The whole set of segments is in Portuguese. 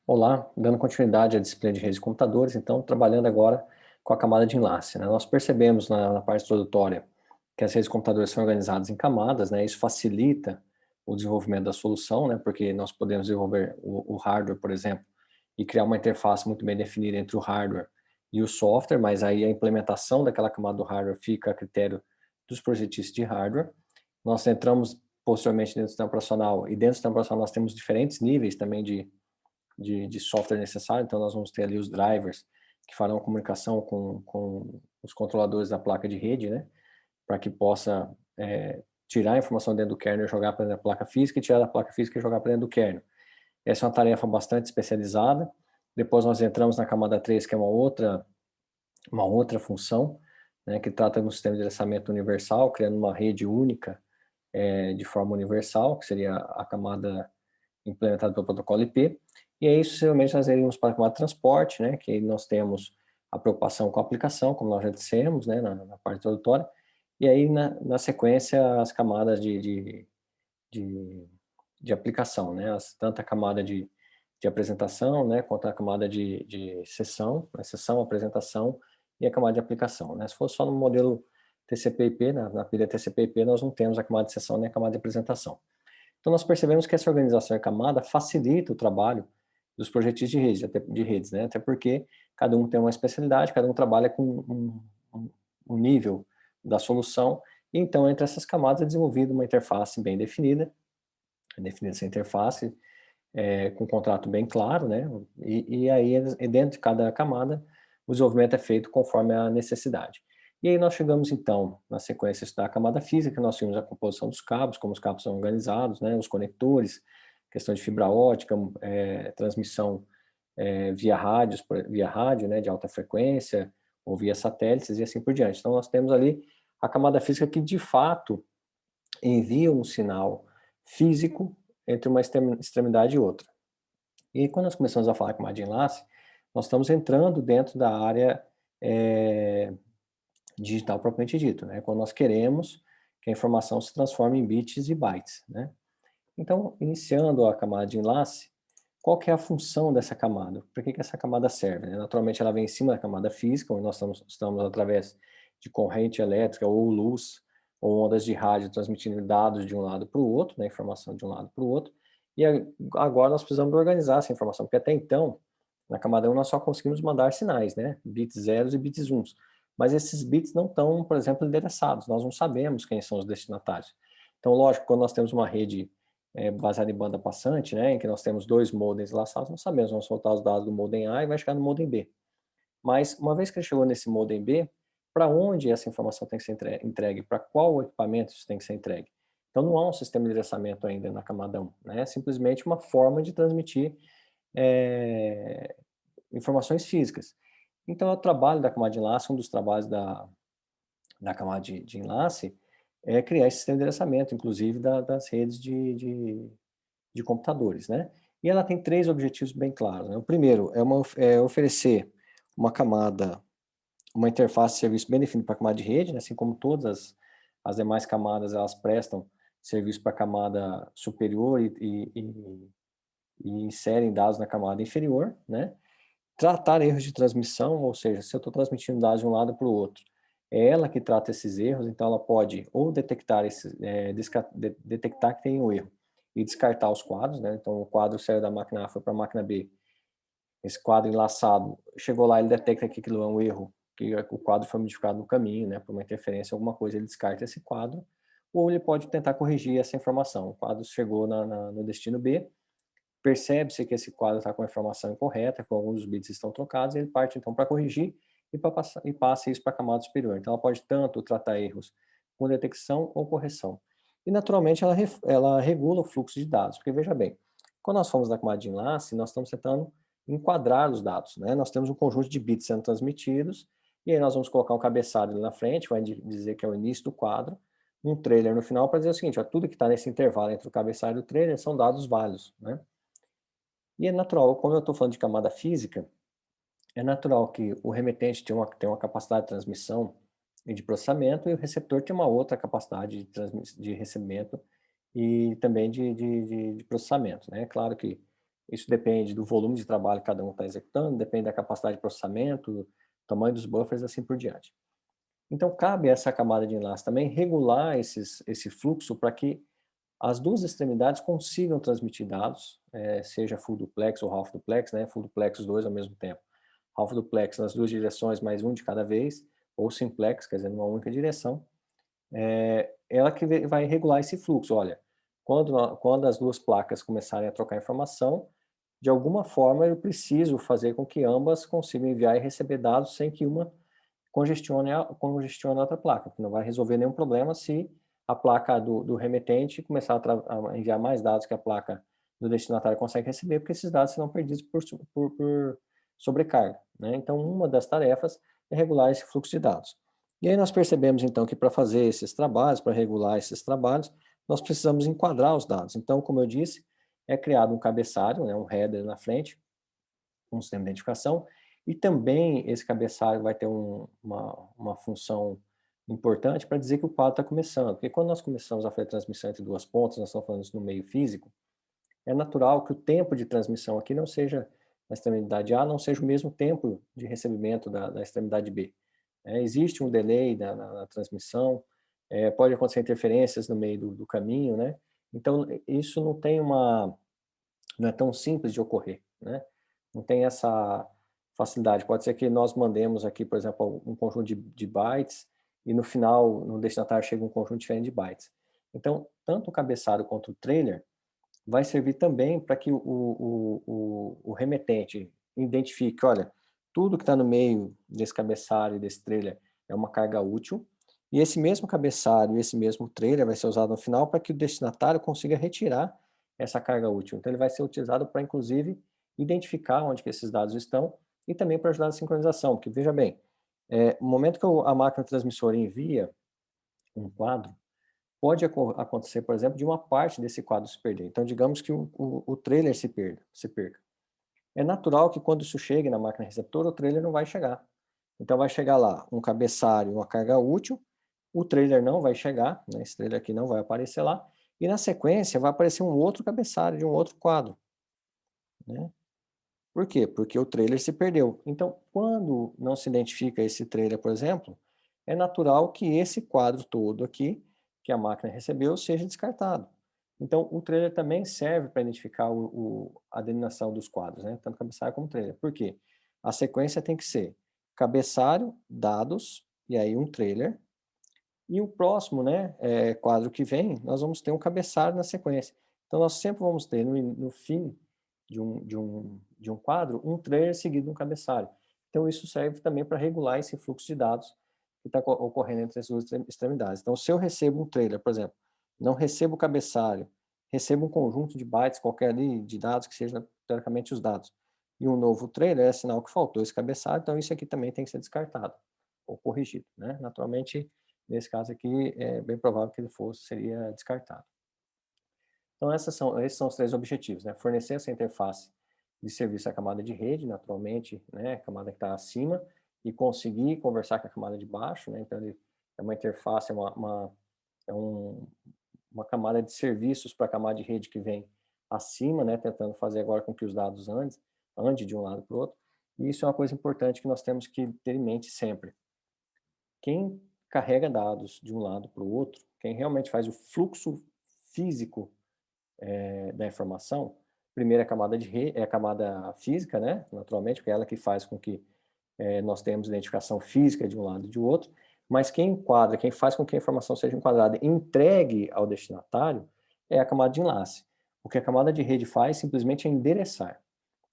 Olá, dando continuidade à disciplina de redes de computadores, então trabalhando agora com a camada de enlace, né? Nós percebemos na parte introdutória que as redes de computadores são organizadas em camadas, né? Isso facilita o desenvolvimento da solução, né? Porque nós podemos desenvolver o hardware, por exemplo, e criar uma interface muito bem definida entre o hardware e o software, mas aí a implementação daquela camada do hardware fica a critério dos projetistas de hardware. Nós entramos posteriormente dentro do sistema operacional, e dentro do sistema operacional nós temos diferentes níveis também de software necessário, então nós vamos ter ali os drivers que farão a comunicação com os controladores da placa de rede, né, para que possa tirar a informação dentro do kernel e jogar para dentro da placa física, e tirar da placa física e jogar para dentro do kernel. Essa é uma tarefa bastante especializada. Depois nós entramos na camada 3, que é uma outra função, né, que trata de um sistema de endereçamento universal, criando uma rede única de forma universal, que seria a camada implementada pelo protocolo IP. E aí, sucessivamente, nós iríamos para a camada de transporte, né, que aí nós temos a preocupação com a aplicação, como nós já dissemos, né, na parte introdutória, e aí, na sequência, as camadas de, de aplicação, né, tanto a camada de apresentação, né, quanto a camada de sessão, a sessão, apresentação e a camada de aplicação, né. Se for só no modelo TCP/IP, na pilha TCP/IP, nós não temos a camada de sessão nem a camada de apresentação. Então, nós percebemos que essa organização em camada facilita o trabalho dos projetistas de redes, né? Até porque cada um tem uma especialidade, cada um trabalha com um nível da solução, e então, entre essas camadas é desenvolvida uma interface bem definida, essa interface, com um contrato bem claro, né? E aí, dentro de cada camada, o desenvolvimento é feito conforme a necessidade. E aí nós chegamos, então, na sequência da camada física, nós tínhamos a composição dos cabos, como os cabos são organizados, né? Os conectores, questão de fibra ótica, transmissão via rádio, né? De alta frequência, ou via satélites e assim por diante. Então, nós temos ali a camada física que, de fato, envia um sinal físico entre uma extremidade e outra. E quando nós começamos a falar camada de enlace, nós estamos entrando dentro da área digital propriamente dito, né? Quando nós queremos que a informação se transforme em bits e bytes, né? Então, iniciando a camada de enlace, qual que é a função dessa camada? Para que essa camada serve, né? Naturalmente, ela vem em cima da camada física, onde nós estamos através de corrente elétrica ou luz, ou ondas de rádio transmitindo dados de um lado para o outro, né? Informação de um lado para o outro. E agora nós precisamos organizar essa informação, porque até então, na camada 1, nós só conseguimos mandar sinais, né? Bits zeros e bits uns. Mas esses bits não estão, por exemplo, endereçados. Nós não sabemos quem são os destinatários. Então, lógico, quando nós temos uma rede baseada em banda passante, né, em que nós temos dois modems laçados, nós sabemos, vamos soltar os dados do modem A e vai chegar no modem B. Mas, uma vez que ele chegou nesse modem B, para onde essa informação tem que ser entregue? Para qual equipamento isso tem que ser entregue? Então, não há um sistema de endereçamento ainda na camada 1, né? É simplesmente uma forma de transmitir é, informações físicas. Então, o trabalho da camada de enlace, um dos trabalhos da camada de enlace, é criar esse sistema de endereçamento, inclusive das redes de computadores, né? E ela tem três objetivos bem claros, né? O primeiro é oferecer uma camada, uma interface de serviço bem definida para a camada de rede, né? Assim como todas as demais camadas, elas prestam serviço para a camada superior e inserem dados na camada inferior, né? Tratar erros de transmissão, ou seja, se eu estou transmitindo dados de um lado para o outro, é ela que trata esses erros, então ela pode ou detectar detectar que tem um erro e descartar os quadros, né? Então o quadro saiu da máquina A, foi para a máquina B. Esse quadro enlaçado chegou lá, ele detecta que aquilo é um erro, que o quadro foi modificado no caminho, né? Por uma interferência, alguma coisa, ele descarta esse quadro, ou ele pode tentar corrigir essa informação. O quadro chegou no destino B, percebe-se que esse quadro está com a informação incorreta, que alguns dos bits estão trocados, e ele parte então para corrigir e passa isso para a camada superior. Então ela pode tanto tratar erros com detecção ou correção. E naturalmente ela regula o fluxo de dados, porque veja bem, quando nós formos na camada de enlace, nós estamos tentando enquadrar os dados, né? Nós temos um conjunto de bits sendo transmitidos, e aí nós vamos colocar um cabeçalho ali na frente, vai dizer que é o início do quadro, um trailer no final para dizer o seguinte, ó, tudo que está nesse intervalo entre o cabeçalho e o trailer são dados válidos, né? E é natural, como eu estou falando de camada física, é natural que o remetente tenha uma capacidade de transmissão e de processamento, e o receptor tem uma outra capacidade de recebimento e também de processamento, né? Claro que Isso depende do volume de trabalho que cada um está executando, depende da capacidade de processamento, tamanho dos buffers, assim por diante. Então, cabe a essa camada de enlace também regular esse fluxo para que as duas extremidades consigam transmitir dados, seja full duplex ou half duplex, né? Full duplex os dois ao mesmo tempo. Half duplex nas duas direções, mais um de cada vez, ou simplex, quer dizer, numa única direção. Ela que vai regular esse fluxo. Olha, quando as duas placas começarem a trocar informação, de alguma forma eu preciso fazer com que ambas consigam enviar e receber dados sem que uma congestione a outra placa, que não vai resolver nenhum problema se a placa do remetente começar a enviar mais dados que a placa do destinatário consegue receber, porque esses dados serão perdidos por sobrecarga, né? Então, uma das tarefas é regular esse fluxo de dados. E aí nós percebemos, então, que para fazer esses trabalhos, para regular esses trabalhos, nós precisamos enquadrar os dados. Então, como eu disse, é criado um cabeçalho, né, um header na frente, um sistema de identificação, e também esse cabeçalho vai ter uma função importante para dizer que o quadro está começando, porque quando nós começamos a fazer transmissão entre duas pontas, nós estamos falando isso no meio físico, é natural que o tempo de transmissão aqui não seja, na extremidade A, não seja o mesmo tempo de recebimento da extremidade B. Existe um delay na transmissão, pode acontecer interferências no meio do caminho, né? Então, isso não é tão simples de ocorrer, né? Não tem essa facilidade. Pode ser que nós mandemos aqui, por exemplo, um conjunto de bytes e no final, no destinatário, chega um conjunto diferente de bytes. Então, tanto o cabeçalho quanto o trailer vai servir também para que o remetente identifique, olha, tudo que está no meio desse cabeçalho e desse trailer é uma carga útil, e esse mesmo cabeçalho e esse mesmo trailer vai ser usado no final para que o destinatário consiga retirar essa carga útil. Então ele vai ser utilizado para, inclusive, identificar onde que esses dados estão e também para ajudar na sincronização, porque veja bem, no momento que a máquina transmissora envia um quadro, pode acontecer, por exemplo, de uma parte desse quadro se perder. Então, digamos que o trailer se perca. É natural que quando isso chegue na máquina receptora, o trailer não vai chegar. Então, vai chegar lá um cabeçalho, uma carga útil, o trailer não vai chegar, né? Esse trailer aqui não vai aparecer lá, e na sequência vai aparecer um outro cabeçalho de um outro quadro, né? Por quê? Porque o trailer se perdeu. Então, quando não se identifica esse trailer, por exemplo, é natural que esse quadro todo aqui, que a máquina recebeu, seja descartado. Então, o trailer também serve para identificar a denominação dos quadros, né? Tanto cabeçalho como trailer. Por quê? A sequência tem que ser cabeçalho, dados, e aí um trailer. E o próximo, né, quadro que vem, nós vamos ter um cabeçalho na sequência. Então, nós sempre vamos ter, no fim de um quadro, um trailer seguido de um cabeçalho. Então, isso serve também para regular esse fluxo de dados que está ocorrendo entre as duas extremidades. Então, se eu recebo um trailer, por exemplo, não recebo o cabeçalho, recebo um conjunto de bytes qualquer ali, de dados, que seja, teoricamente, os dados, e um novo trailer, é sinal que faltou esse cabeçalho, então isso aqui também tem que ser descartado, ou corrigido, né? Naturalmente, nesse caso aqui, é bem provável que ele seria descartado. Então, esses são os três objetivos, né? Fornecer essa interface de serviço à camada de rede, naturalmente, né? A camada que está acima, e conseguir conversar com a camada de baixo, né? Então, ele é uma interface, é uma camada de serviços para a camada de rede que vem acima, né? Tentando fazer agora com que os dados andem de um lado para o outro. E isso é uma coisa importante que nós temos que ter em mente sempre. Quem carrega dados de um lado para o outro, quem realmente faz o fluxo físico da informação, primeiro é a camada de rede, é a camada física, né? Naturalmente, porque é ela que faz com que nós tenhamos identificação física de um lado e de outro, mas quem enquadra, quem faz com que a informação seja enquadrada e entregue ao destinatário é a camada de enlace. O que a camada de rede faz simplesmente é endereçar.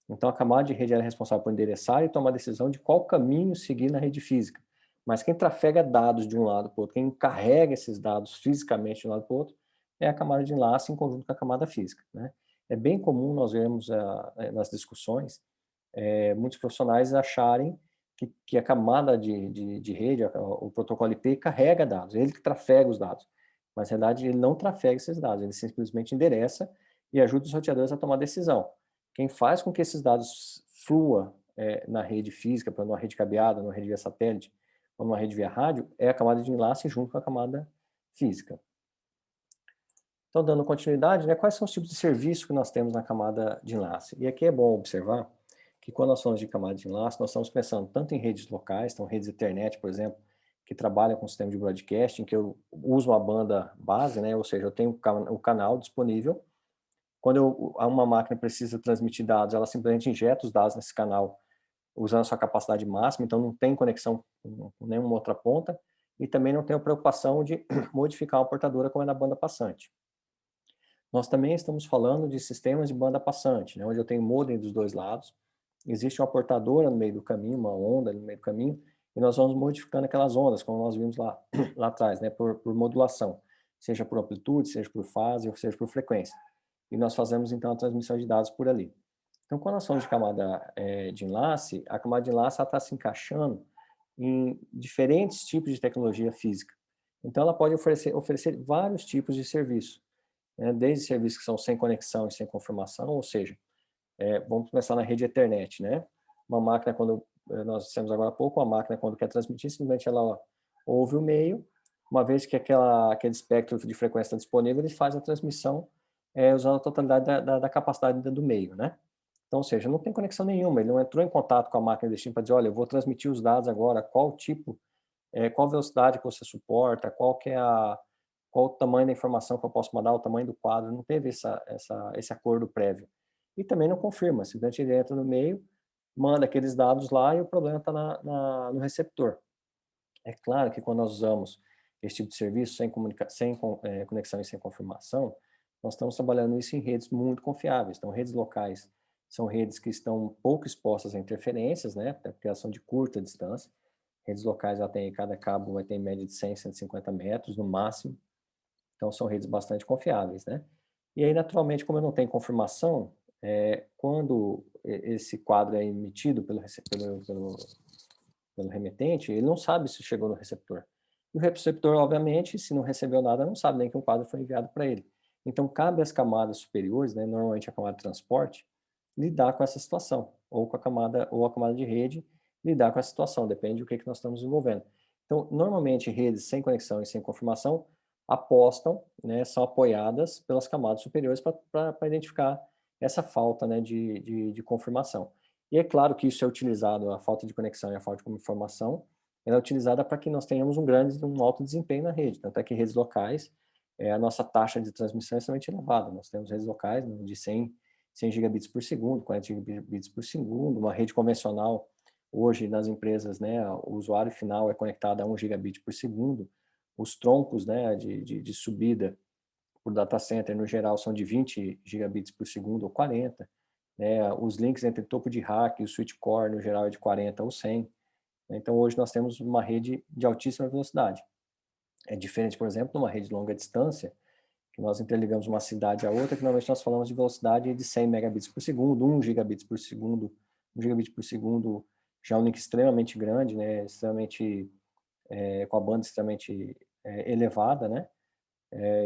Então, a camada de rede é responsável por endereçar e tomar a decisão de qual caminho seguir na rede física. Mas quem trafega dados de um lado para o outro, quem carrega esses dados fisicamente de um lado para o outro, é a camada de enlace em conjunto com a camada física, né? É bem comum nós vermos nas discussões muitos profissionais acharem que a camada de rede, o protocolo IP, carrega dados, ele que trafega os dados. Mas, na verdade, ele não trafega esses dados, ele simplesmente endereça e ajuda os roteadores a tomar decisão. Quem faz com que esses dados flua na rede física, numa rede cabeada, numa rede via satélite, ou numa rede via rádio, é a camada de enlace junto com a camada física. Então, dando continuidade, né, quais são os tipos de serviço que nós temos na camada de enlace? E aqui é bom observar que quando nós falamos de camada de enlace, nós estamos pensando tanto em redes locais, então redes Ethernet, por exemplo, que trabalham com o sistema de broadcast, em que eu uso uma banda base, né, ou seja, eu tenho o canal disponível. Quando uma máquina precisa transmitir dados, ela simplesmente injeta os dados nesse canal usando a sua capacidade máxima, então não tem conexão com nenhuma outra ponta, e também não tenho preocupação de modificar a portadora como é na banda passante. Nós também estamos falando de sistemas de banda passante, né, onde eu tenho modem dos dois lados, existe uma portadora no meio do caminho, uma onda no meio do caminho, e nós vamos modificando aquelas ondas, como nós vimos lá, lá atrás, né, por modulação, seja por amplitude, seja por fase, ou seja por frequência. E nós fazemos, então, a transmissão de dados por ali. Então, quando nós falamos de camada de enlace, a camada de enlace está se encaixando em diferentes tipos de tecnologia física. Então, ela pode oferecer vários tipos de serviço, né, desde serviços que são sem conexão e sem confirmação, ou seja, vamos começar na rede Ethernet, né? Uma máquina, quando nós dissemos agora há pouco, uma máquina quando quer transmitir, simplesmente ela ouve o meio, uma vez que aquele espectro de frequência está disponível, ele faz a transmissão usando a totalidade da capacidade do meio, né? Então, ou seja, não tem conexão nenhuma, ele não entrou em contato com a máquina de destino para dizer, olha, eu vou transmitir os dados agora, qual tipo, qual velocidade que você suporta, qual o tamanho da informação que eu posso mandar, o tamanho do quadro, não teve esse acordo prévio. E também não confirma, simplesmente ele entra no meio, manda aqueles dados lá e o problema está no receptor. É claro que quando nós usamos esse tipo de serviço sem conexão e sem confirmação, nós estamos trabalhando isso em redes muito confiáveis. Então, redes locais são redes que estão pouco expostas a interferências, né, até porque elas são de curta distância. Redes locais, cada cabo vai ter em média de 100, 150 metros no máximo. Então, são redes bastante confiáveis, né? E aí, naturalmente, como eu não tenho confirmação, quando esse quadro é emitido pelo remetente, ele não sabe se chegou no receptor. E o receptor, obviamente, se não recebeu nada, não sabe nem que um quadro foi enviado para ele. Então, cabe às camadas superiores, né, normalmente a camada de transporte, lidar com essa situação, ou a camada de rede lidar com essa situação, depende do que nós estamos desenvolvendo. Então, normalmente, redes sem conexão e sem confirmação apostam, né, são apoiadas pelas camadas superiores para identificar essa falta, né, de confirmação. E é claro que isso é utilizado, a falta de conexão e a falta de informação, ela é utilizada para que nós tenhamos um alto desempenho na rede. Tanto é que redes locais, a nossa taxa de transmissão é extremamente elevada. Nós temos redes locais, né, de 100 gigabits por segundo, 40 gigabits por segundo. Uma rede convencional, hoje nas empresas, né, o usuário final é conectado a 1 gigabit por segundo. Os troncos, né, de subida por data center, no geral, são de 20 gigabits por segundo ou 40. Né? Os links entre topo de rack e o switch core, no geral, é de 40 ou 100. Então, hoje nós temos uma rede de altíssima velocidade. É diferente, por exemplo, de uma rede de longa distância, que nós interligamos uma cidade a outra, que normalmente nós falamos de velocidade de 100 megabits por segundo, 1 gigabits por segundo, 1 gigabit por segundo já é um link extremamente grande, né? Com a banda extremamente elevada, né?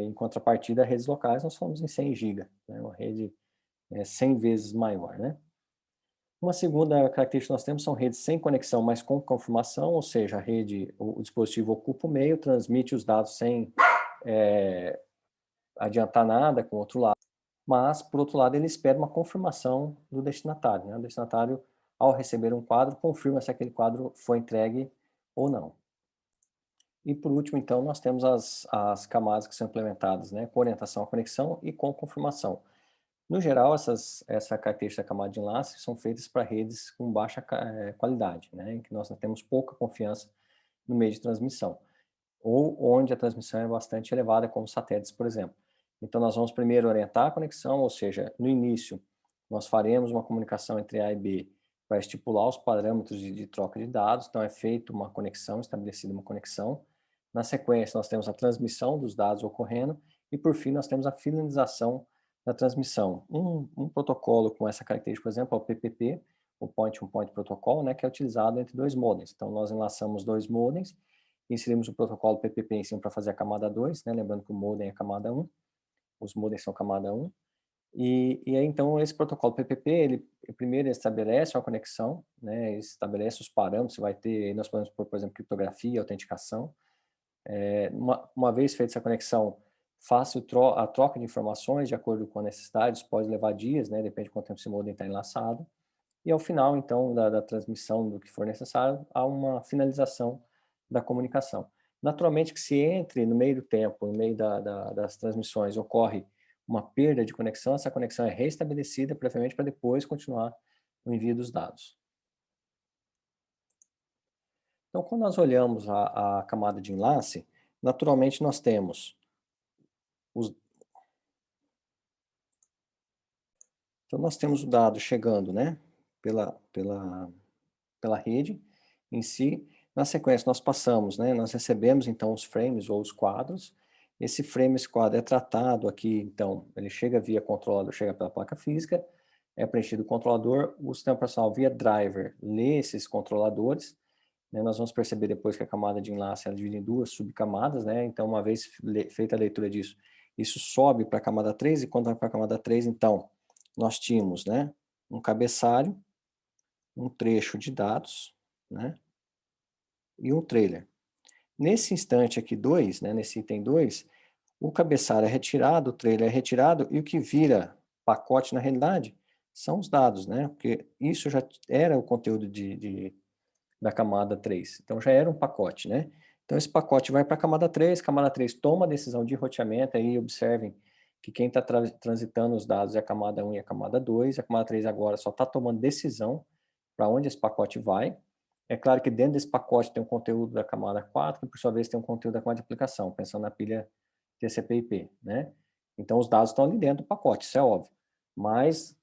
Em contrapartida, redes locais, nós falamos em 100 GB, né? Uma rede 100 vezes maior, né? Uma segunda característica que nós temos são redes sem conexão, mas com confirmação, ou seja, o dispositivo ocupa o meio, transmite os dados sem adiantar nada com o outro lado, mas, por outro lado, ele espera uma confirmação do destinatário, né? O destinatário, ao receber um quadro, confirma se aquele quadro foi entregue ou não. E, por último, então, nós temos as camadas que são implementadas, né, com orientação à conexão e com confirmação. No geral, essa característica da camada de enlace são feitas para redes com baixa qualidade, né, em que nós temos pouca confiança no meio de transmissão, ou onde a transmissão é bastante elevada, como satélites, por exemplo. Então, nós vamos primeiro orientar a conexão, ou seja, no início, nós faremos uma comunicação entre A e B para estipular os parâmetros de troca de dados, então é feita uma conexão, estabelecida uma conexão. Na sequência, nós temos a transmissão dos dados ocorrendo, e por fim, nós temos a finalização da transmissão. Um protocolo com essa característica, por exemplo, é o PPP, o Point-to-Point Protocol, né, que é utilizado entre dois modems. Então, nós enlaçamos dois modems, inserimos o protocolo PPP em cima para fazer a camada 2, né, lembrando que o modem é camada 1, os modems são camada 1, e aí, então, esse protocolo PPP, ele primeiro estabelece uma conexão, né, estabelece os parâmetros, vai ter, nós podemos pôr, por exemplo, criptografia, autenticação. Uma vez feita essa conexão, faça a troca de informações de acordo com as necessidades, pode levar dias, né, depende de quanto tempo esse modem está enlaçado, e ao final, então, da transmissão do que for necessário, há uma finalização da comunicação. Naturalmente que se entre no meio do tempo, no meio das transmissões, ocorre uma perda de conexão, essa conexão é restabelecida previamente para depois continuar o envio dos dados. Então, quando nós olhamos a camada de enlace, naturalmente nós temos os... Então, nós temos o dado chegando, né, pela rede em si. Na sequência, nós passamos, né, nós recebemos, então, os frames ou os quadros. Esse quadro é tratado aqui, então, ele chega via controlador, chega pela placa física, é preenchido o controlador, o sistema operacional via driver lê esses controladores, né, nós vamos perceber depois que a camada de enlace é dividida em duas subcamadas, né, então, uma vez feita a leitura disso, isso sobe para a camada 3, e quando vai para a camada 3, então, nós tínhamos, né, um cabeçalho, um trecho de dados, né, e um trailer. Nesse instante aqui 2, né, nesse item 2, o cabeçalho é retirado, o trailer é retirado, e o que vira pacote na realidade são os dados, né, porque isso já era o conteúdo da camada 3, então já era um pacote, né. Então esse pacote vai para a camada 3 toma a decisão de roteamento, aí observem que quem está transitando os dados é a camada 1 e a camada 2, a camada 3 agora só está tomando decisão para onde esse pacote vai. É claro que dentro desse pacote tem um conteúdo da camada 4, que por sua vez tem um conteúdo da camada de aplicação, pensando na pilha TCP/IP, né? Então os dados estão ali dentro do pacote, isso é óbvio. Mas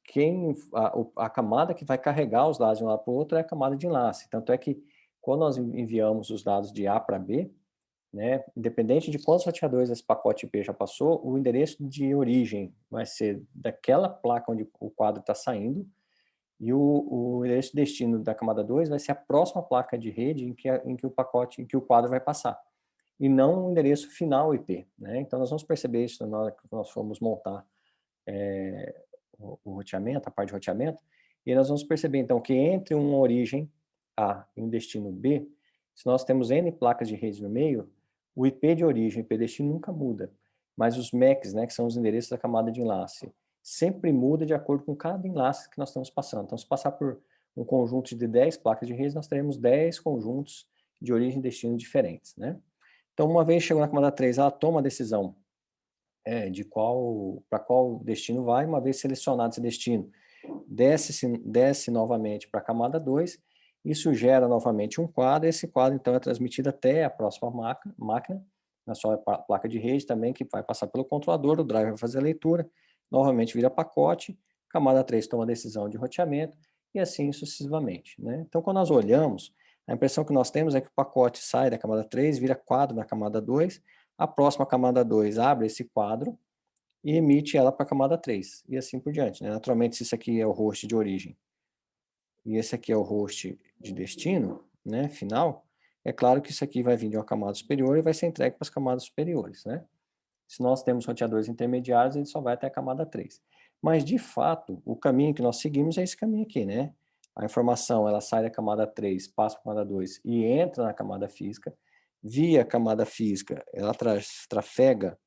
a camada que vai carregar os dados de um lado para o outro é a camada de enlace. Tanto é que quando nós enviamos os dados de A para B, né, independente de quantos roteadores esse pacote IP já passou, o endereço de origem vai ser daquela placa onde o quadro está saindo, e o endereço de destino da camada 2 vai ser a próxima placa de rede em que o quadro vai passar, e não o endereço final IP, né? Então nós vamos perceber isso na hora que nós formos montar o roteamento, a parte de roteamento, e nós vamos perceber então que entre uma origem A e um destino B, se nós temos N placas de rede no meio, o IP de origem e IP de destino nunca muda, mas os MACs, né, que são os endereços da camada de enlace, sempre muda de acordo com cada enlace que nós estamos passando. Então, se passar por um conjunto de 10 placas de rede, nós teremos 10 conjuntos de origem e destino diferentes, né? Então, uma vez chegou na camada 3, ela toma a decisão de para qual destino vai. Uma vez selecionado esse destino, desce novamente para a camada 2, isso gera novamente um quadro, esse quadro então é transmitido até a próxima máquina, na sua placa de rede também, que vai passar pelo controlador, o driver vai fazer a leitura, novamente vira pacote, camada 3 toma a decisão de roteamento, e assim sucessivamente, né? Então, quando nós olhamos, a impressão que nós temos é que o pacote sai da camada 3, vira quadro na camada 2, a próxima camada 2 abre esse quadro e emite ela para a camada 3, e assim por diante, né? Naturalmente, se isso aqui é o host de origem e esse aqui é o host de destino, né, final, é claro que isso aqui vai vir de uma camada superior e vai ser entregue para as camadas superiores, né? Se nós temos roteadores intermediários, ele só vai até a camada 3. Mas, de fato, o caminho que nós seguimos é esse caminho aqui, né? A informação, ela sai da camada 3, passa para a camada 2 e entra na camada física. Via camada física, ela trafega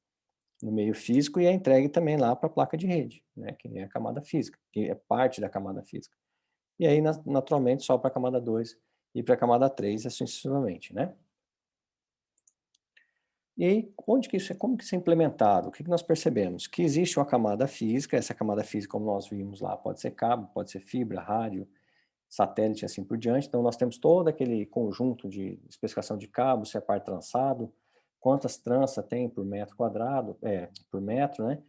no meio físico e é entregue também lá para a placa de rede, né? Que é a camada física, que é parte da camada física. E aí, naturalmente, só para a camada 2 e para a camada 3, assim sucessivamente, né? E aí, como que isso é implementado? O que nós percebemos? Que existe uma camada física, essa camada física, como nós vimos lá, pode ser cabo, pode ser fibra, rádio, satélite, assim por diante. Então, nós temos todo aquele conjunto de especificação de cabo, se é par trançado, quantas tranças tem por metro quadrado, por metro, né?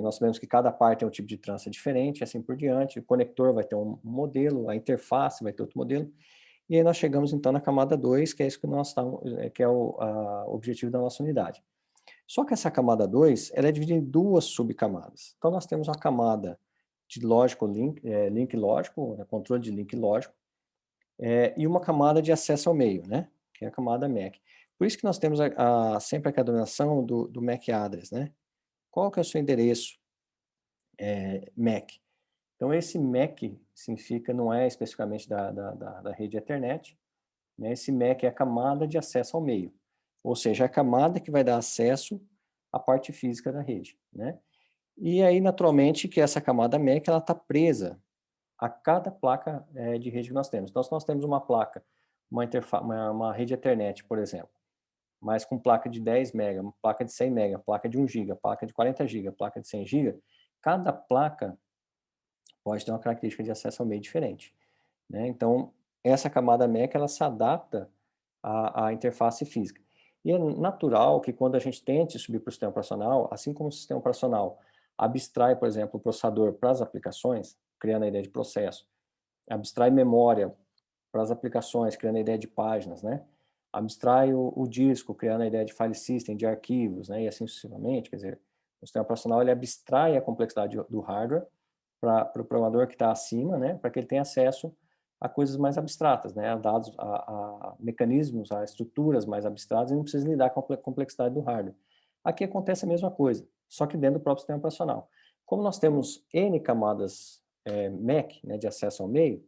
Nós sabemos que cada par tem um tipo de trança diferente, assim por diante. O conector vai ter um modelo, a interface vai ter outro modelo. E aí nós chegamos então na camada 2, que é isso que nós estamos, que é o objetivo da nossa unidade. Só que essa camada 2, ela é dividida em duas subcamadas. Então nós temos uma camada de lógico link lógico, né, controle de link lógico, e uma camada de acesso ao meio, né, que é a camada MAC. Por isso que nós temos sempre a denominação do MAC address, né? Qual que é o seu endereço MAC? Então esse MAC significa, não é especificamente da rede Ethernet, né? Esse MAC é a camada de acesso ao meio, ou seja, a camada que vai dar acesso a parte física da rede, né? E aí, naturalmente, que essa camada MAC, ela está presa a cada placa de rede que nós temos. Então, se nós temos uma placa, uma rede Ethernet, por exemplo, mas com placa de 10 MB, uma placa de 100 MB, placa de 1 GB, placa de 40 GB, placa de 100 GB, cada placa pode ter uma característica de acesso ao meio diferente, né? Então, essa camada MAC, ela se adapta à interface física. E é natural que quando a gente tente subir para o sistema operacional, assim como o sistema operacional abstrai, por exemplo, o processador para as aplicações, criando a ideia de processo, abstrai memória para as aplicações, criando a ideia de páginas, né? Abstrai o disco, criando a ideia de file system, de arquivos, né? E assim sucessivamente. Quer dizer, o sistema operacional ele abstrai a complexidade do hardware para o programador que está acima, né? Para que ele tenha acesso a coisas mais abstratas, né? A dados, a mecanismos, a estruturas mais abstratas e não precisa lidar com a complexidade do hardware. Aqui acontece a mesma coisa, só que dentro do próprio sistema operacional. Como nós temos N camadas MAC, né, de acesso ao meio,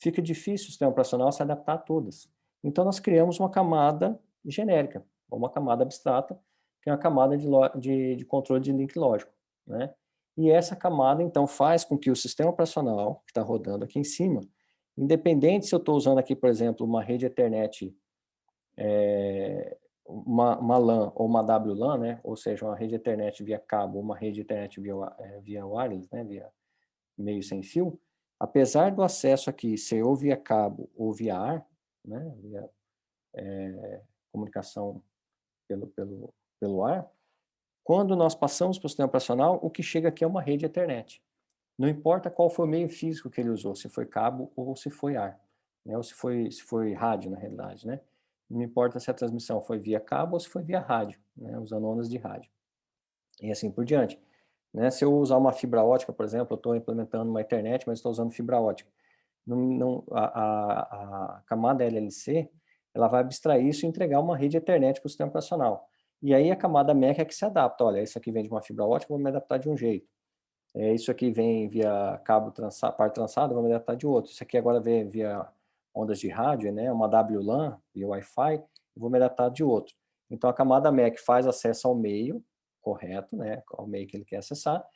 fica difícil o sistema operacional se adaptar a todas. Então, nós criamos uma camada genérica, ou uma camada abstrata, que é uma camada de controle de link lógico, né? E essa camada, então, faz com que o sistema operacional, que está rodando aqui em cima, independente se eu estou usando aqui, por exemplo, uma rede Ethernet, uma LAN ou uma WLAN, né? Ou seja, uma rede Ethernet via cabo, uma rede Ethernet via wireless, né? Via meio sem fio, apesar do acesso aqui ser ou via cabo ou via ar, né, via comunicação pelo ar, quando nós passamos para o sistema operacional, o que chega aqui é uma rede Ethernet. Não importa qual foi o meio físico que ele usou, se foi cabo ou se foi ar, né, ou se foi rádio, na realidade, né? Não importa se a transmissão foi via cabo ou se foi via rádio, né, usando ondas de rádio. E assim por diante. Né? Se eu usar uma fibra ótica, por exemplo, eu estou implementando uma internet, mas estou usando fibra ótica. A camada LLC, ela vai abstrair isso e entregar uma rede Ethernet para o sistema operacional. E aí a camada MAC é que se adapta. Olha, isso aqui vem de uma fibra ótica, vou me adaptar de um jeito. Isso aqui vem via cabo par trançado, vou me adaptar de outro. Isso aqui agora vem via ondas de rádio, né? Uma WLAN, via Wi-Fi, vou me adaptar de outro. Então a camada MAC faz acesso ao meio, correto, né? Ao meio que ele quer acessar,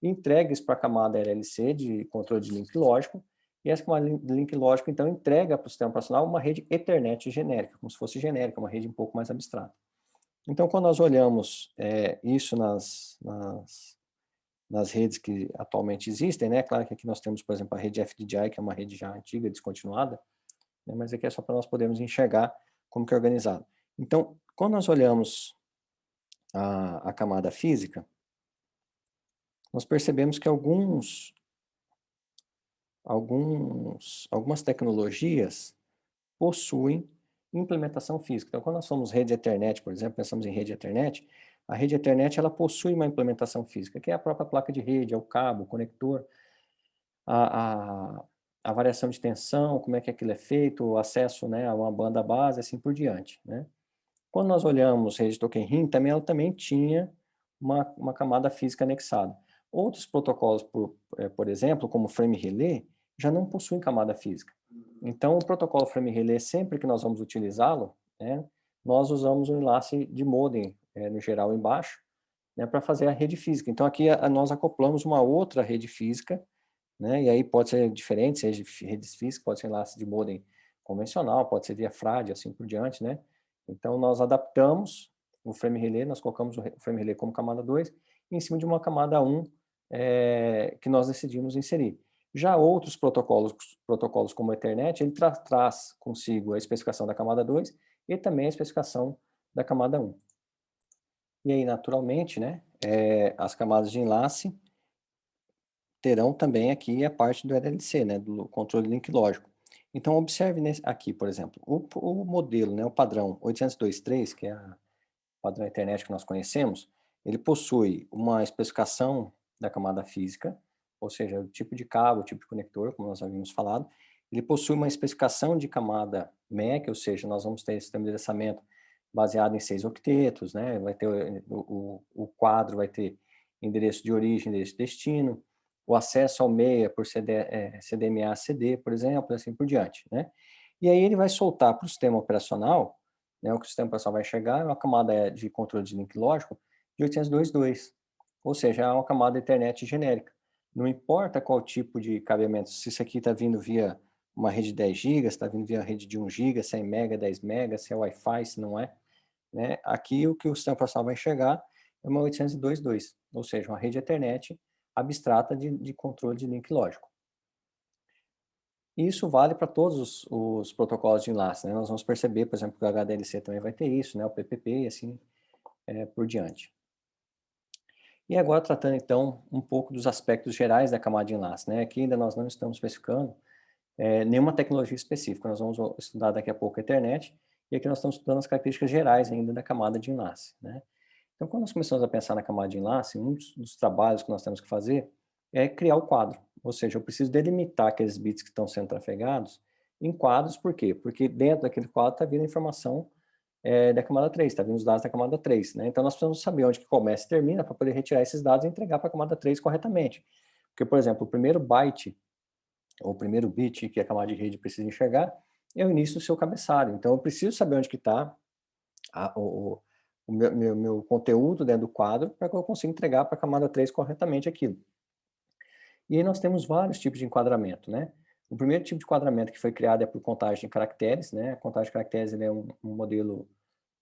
entrega isso para a camada LLC de controle de link lógico, e essa camada de link lógico, então, entrega para o sistema operacional uma rede Ethernet genérica, como se fosse genérica, uma rede um pouco mais abstrata. Então, quando nós olhamos isso nas redes que atualmente existem, né? Claro que aqui nós temos, por exemplo, a rede FDDI, que é uma rede já antiga, descontinuada, né? Mas aqui é só para nós podermos enxergar como que é organizado. Então, quando nós olhamos a camada física, nós percebemos que algumas tecnologias possuem implementação física. Então, quando nós somos rede Ethernet, por exemplo, pensamos em rede Ethernet, a rede Ethernet ela possui uma implementação física, que é a própria placa de rede, é o cabo, o conector, a, a, a variação de tensão, como é que aquilo é feito, o acesso, né, a uma banda base, assim por diante, né? Quando nós olhamos rede token ring, ela também tinha uma camada física anexada. Outros protocolos, por exemplo, como o frame relay, já não possuem camada física. Então, o protocolo frame relay, sempre que nós vamos utilizá-lo, né, nós usamos um enlace de modem, no geral, embaixo, né, para fazer a rede física. Então, aqui nós acoplamos uma outra rede física, né, e aí pode ser diferente, seja redes físicas, pode ser enlace de modem convencional, pode ser via FRAD, assim por diante, né? Então, nós adaptamos o frame relay, nós colocamos o frame relay como camada 2, em cima de uma camada 1 que nós decidimos inserir. Já outros protocolos como o Ethernet, ele traz consigo a especificação da camada 2 e também a especificação da camada 1. E aí, naturalmente, né, as camadas de enlace terão também aqui a parte do LLC, né, do controle link lógico. Então, observe aqui, por exemplo, o modelo, né, o padrão 802.3, que é o padrão internet que nós conhecemos, ele possui uma especificação da camada física, ou seja, o tipo de cabo, o tipo de conector, como nós havíamos falado. Ele possui uma especificação de camada MAC, ou seja, nós vamos ter esse sistema de endereçamento baseado em 6 octetos, né? Vai ter o quadro vai ter endereço de origem, endereço de destino, o acesso ao meia por CDMA-CD, por exemplo, e assim por diante, né? E aí ele vai soltar para o sistema operacional, né, o que o sistema operacional vai chegar é uma camada de controle de link lógico, de 802.2, ou seja, é uma camada Ethernet genérica. Não importa qual tipo de cabeamento, se isso aqui está vindo via uma rede de 10 GB, se está vindo via rede de 1 GB, se é MB, 10 MB, se é Wi-Fi, se não é, né? Aqui o que o sistema operacional vai enxergar é uma 802.2, ou seja, uma rede Ethernet abstrata de controle de link lógico. E isso vale para todos os protocolos de enlace, né? Nós vamos perceber, por exemplo, que o HDLC também vai ter isso, né? O PPP e assim por diante. E agora tratando então um pouco dos aspectos gerais da camada de enlace, né? Aqui ainda nós não estamos especificando nenhuma tecnologia específica, nós vamos estudar daqui a pouco a Ethernet, e aqui nós estamos estudando as características gerais ainda da camada de enlace, né? Então, quando nós começamos a pensar na camada de enlace, um dos trabalhos que nós temos que fazer é criar o quadro, ou seja, eu preciso delimitar aqueles bits que estão sendo trafegados em quadros, por quê? Porque dentro daquele quadro está vindo a informação da camada 3, está vindo os dados da camada 3, né? Então, nós precisamos saber onde que começa e termina para poder retirar esses dados e entregar para a camada 3 corretamente. Porque, por exemplo, o primeiro byte, ou o primeiro bit que a camada de rede precisa enxergar, é o início do seu cabeçalho. Então, eu preciso saber onde que está o meu conteúdo dentro do quadro para que eu consiga entregar para a camada 3 corretamente aquilo. E aí nós temos vários tipos de enquadramento, né? O primeiro tipo de enquadramento que foi criado é por contagem de caracteres, né? A contagem de caracteres ele é um modelo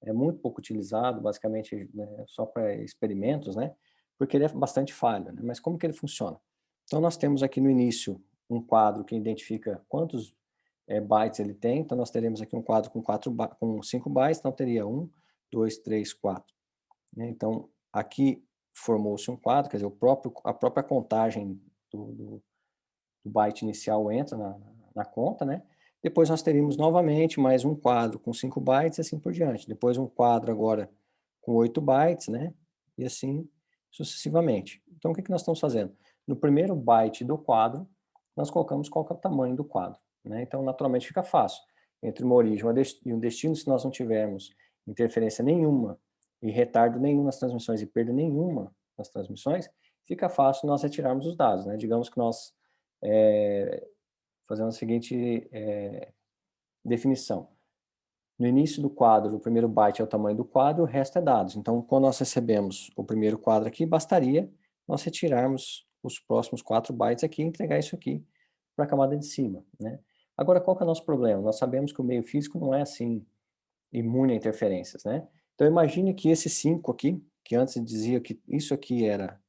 muito pouco utilizado, basicamente, né, só para experimentos, né? Porque ele é bastante falho, né? Mas como que ele funciona? Então nós temos aqui no início um quadro que identifica quantos bytes ele tem, então nós teremos aqui um quadro com 5 bytes, então teria 1, 2, 3, 4. Né? Então aqui formou-se um quadro, quer dizer, a própria contagem do byte inicial entra na conta, né? Depois nós teríamos novamente mais um quadro com 5 bytes e assim por diante. Depois um quadro agora com 8 bytes, né? E assim sucessivamente. Então o que nós estamos fazendo? No primeiro byte do quadro, nós colocamos qual que é o tamanho do quadro, né? Então naturalmente fica fácil. Entre uma origem e um destino, se nós não tivermos interferência nenhuma e retardo nenhum nas transmissões e perda nenhuma nas transmissões, fica fácil nós retirarmos os dados, né? Digamos que nós fazemos a seguinte definição. No início do quadro, o primeiro byte é o tamanho do quadro, o resto é dados. Então, quando nós recebemos o primeiro quadro aqui, bastaria nós retirarmos os próximos 4 bytes aqui e entregar isso aqui para a camada de cima, né? Agora, qual que é o nosso problema? Nós sabemos que o meio físico não é assim imune a interferências, né? Então, imagine que esse 5 aqui, que antes dizia que isso aqui era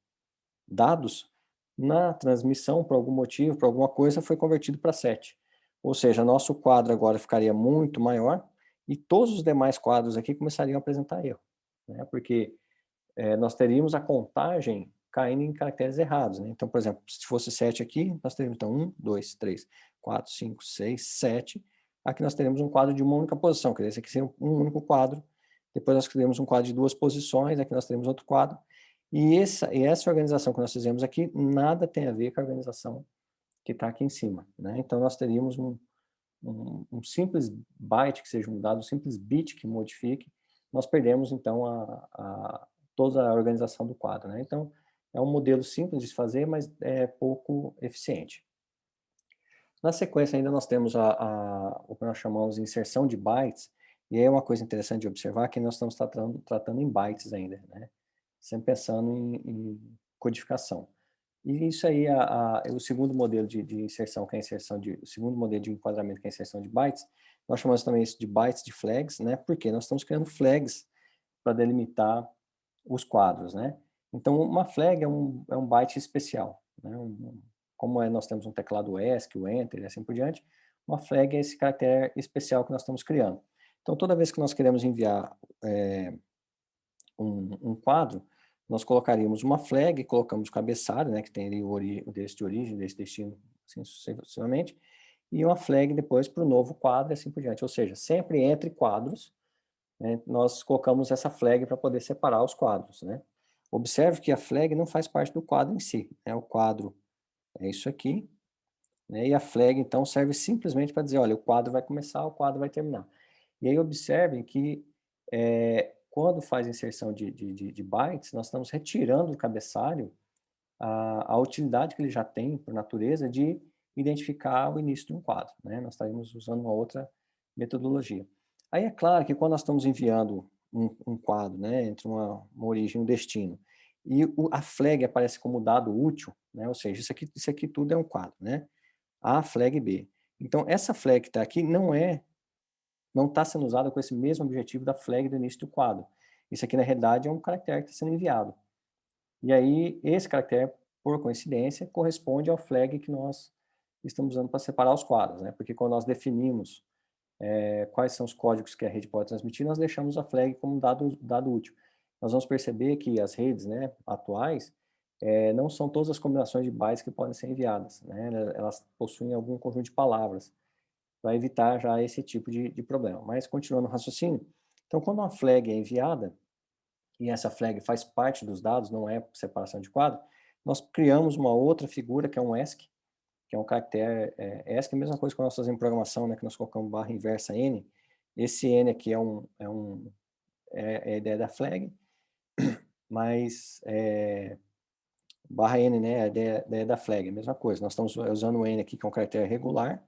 dados, na transmissão, por algum motivo, por alguma coisa, foi convertido para 7. Ou seja, nosso quadro agora ficaria muito maior e todos os demais quadros aqui começariam a apresentar erro, né? Porque nós teríamos a contagem caindo em caracteres errados, né? Então, por exemplo, se fosse 7 aqui, nós teríamos então 1, 2, 3, 4, 5, 6, 7. Aqui nós teremos um quadro de uma única posição, quer dizer, esse aqui seria um único quadro. Depois nós teremos um quadro de 2 posições, aqui nós teremos outro quadro. E essa organização que nós fizemos aqui, nada tem a ver com a organização que está aqui em cima, né? Então nós teríamos um simples byte que seja mudado, um simples bit que modifique, nós perdemos então toda a organização do quadro, né? Então é um modelo simples de se fazer, mas é pouco eficiente. Na sequência ainda nós temos o que nós chamamos de inserção de bytes, e aí é uma coisa interessante de observar que nós estamos tratando em bytes ainda, né? Sempre pensando em codificação. E isso aí, o segundo modelo de inserção, que é a o segundo modelo de enquadramento, que é a inserção de bytes, nós chamamos também isso de bytes de flags, né? Porque nós estamos criando flags para delimitar os quadros, né? Então, uma flag é um byte especial, né? Como nós temos um teclado ESC, o Enter e assim por diante, uma flag é esse caractere especial que nós estamos criando. Então, toda vez que nós queremos enviar um quadro, nós colocaríamos uma flag, colocamos o cabeçalho, né, que tem ali o endereço de origem, desse destino, assim sucessivamente, e uma flag depois para o novo quadro e assim por diante. Ou seja, sempre entre quadros, né, nós colocamos essa flag para poder separar os quadros, né. Observe que a flag não faz parte do quadro em si, né, o quadro é isso aqui, né, e a flag então serve simplesmente para dizer, olha, o quadro vai começar, o quadro vai terminar. E aí observem que quando faz inserção de bytes, nós estamos retirando do cabeçalho a utilidade que ele já tem, por natureza, de identificar o início de um quadro, né? Nós estaríamos usando uma outra metodologia. Aí é claro que quando nós estamos enviando um quadro, né, entre uma origem e um destino, e a flag aparece como dado útil, né, ou seja, isso aqui tudo é um quadro, né, A flag B. Então, essa flag que está aqui não está sendo usada com esse mesmo objetivo da flag do início do quadro. Isso aqui, na realidade, é um caractere que está sendo enviado. E aí, esse caractere, por coincidência, corresponde ao flag que nós estamos usando para separar os quadros, né? Porque quando nós definimos quais são os códigos que a rede pode transmitir, nós deixamos a flag como dado útil. Nós vamos perceber que as redes, né, atuais não são todas as combinações de bytes que podem ser enviadas, né? Elas possuem algum conjunto de palavras, para evitar já esse tipo de problema. Mas, continuando o raciocínio, então, quando uma flag é enviada, e essa flag faz parte dos dados, não é separação de quadro, nós criamos uma outra figura, que é um ASCII, que é um caractere ASCII, a mesma coisa que nós fazemos em programação, né, que nós colocamos barra inversa N. Esse N aqui é a ideia da flag, mas barra N, né, é a ideia da flag, a mesma coisa. Nós estamos usando o N aqui, que é um caractere regular,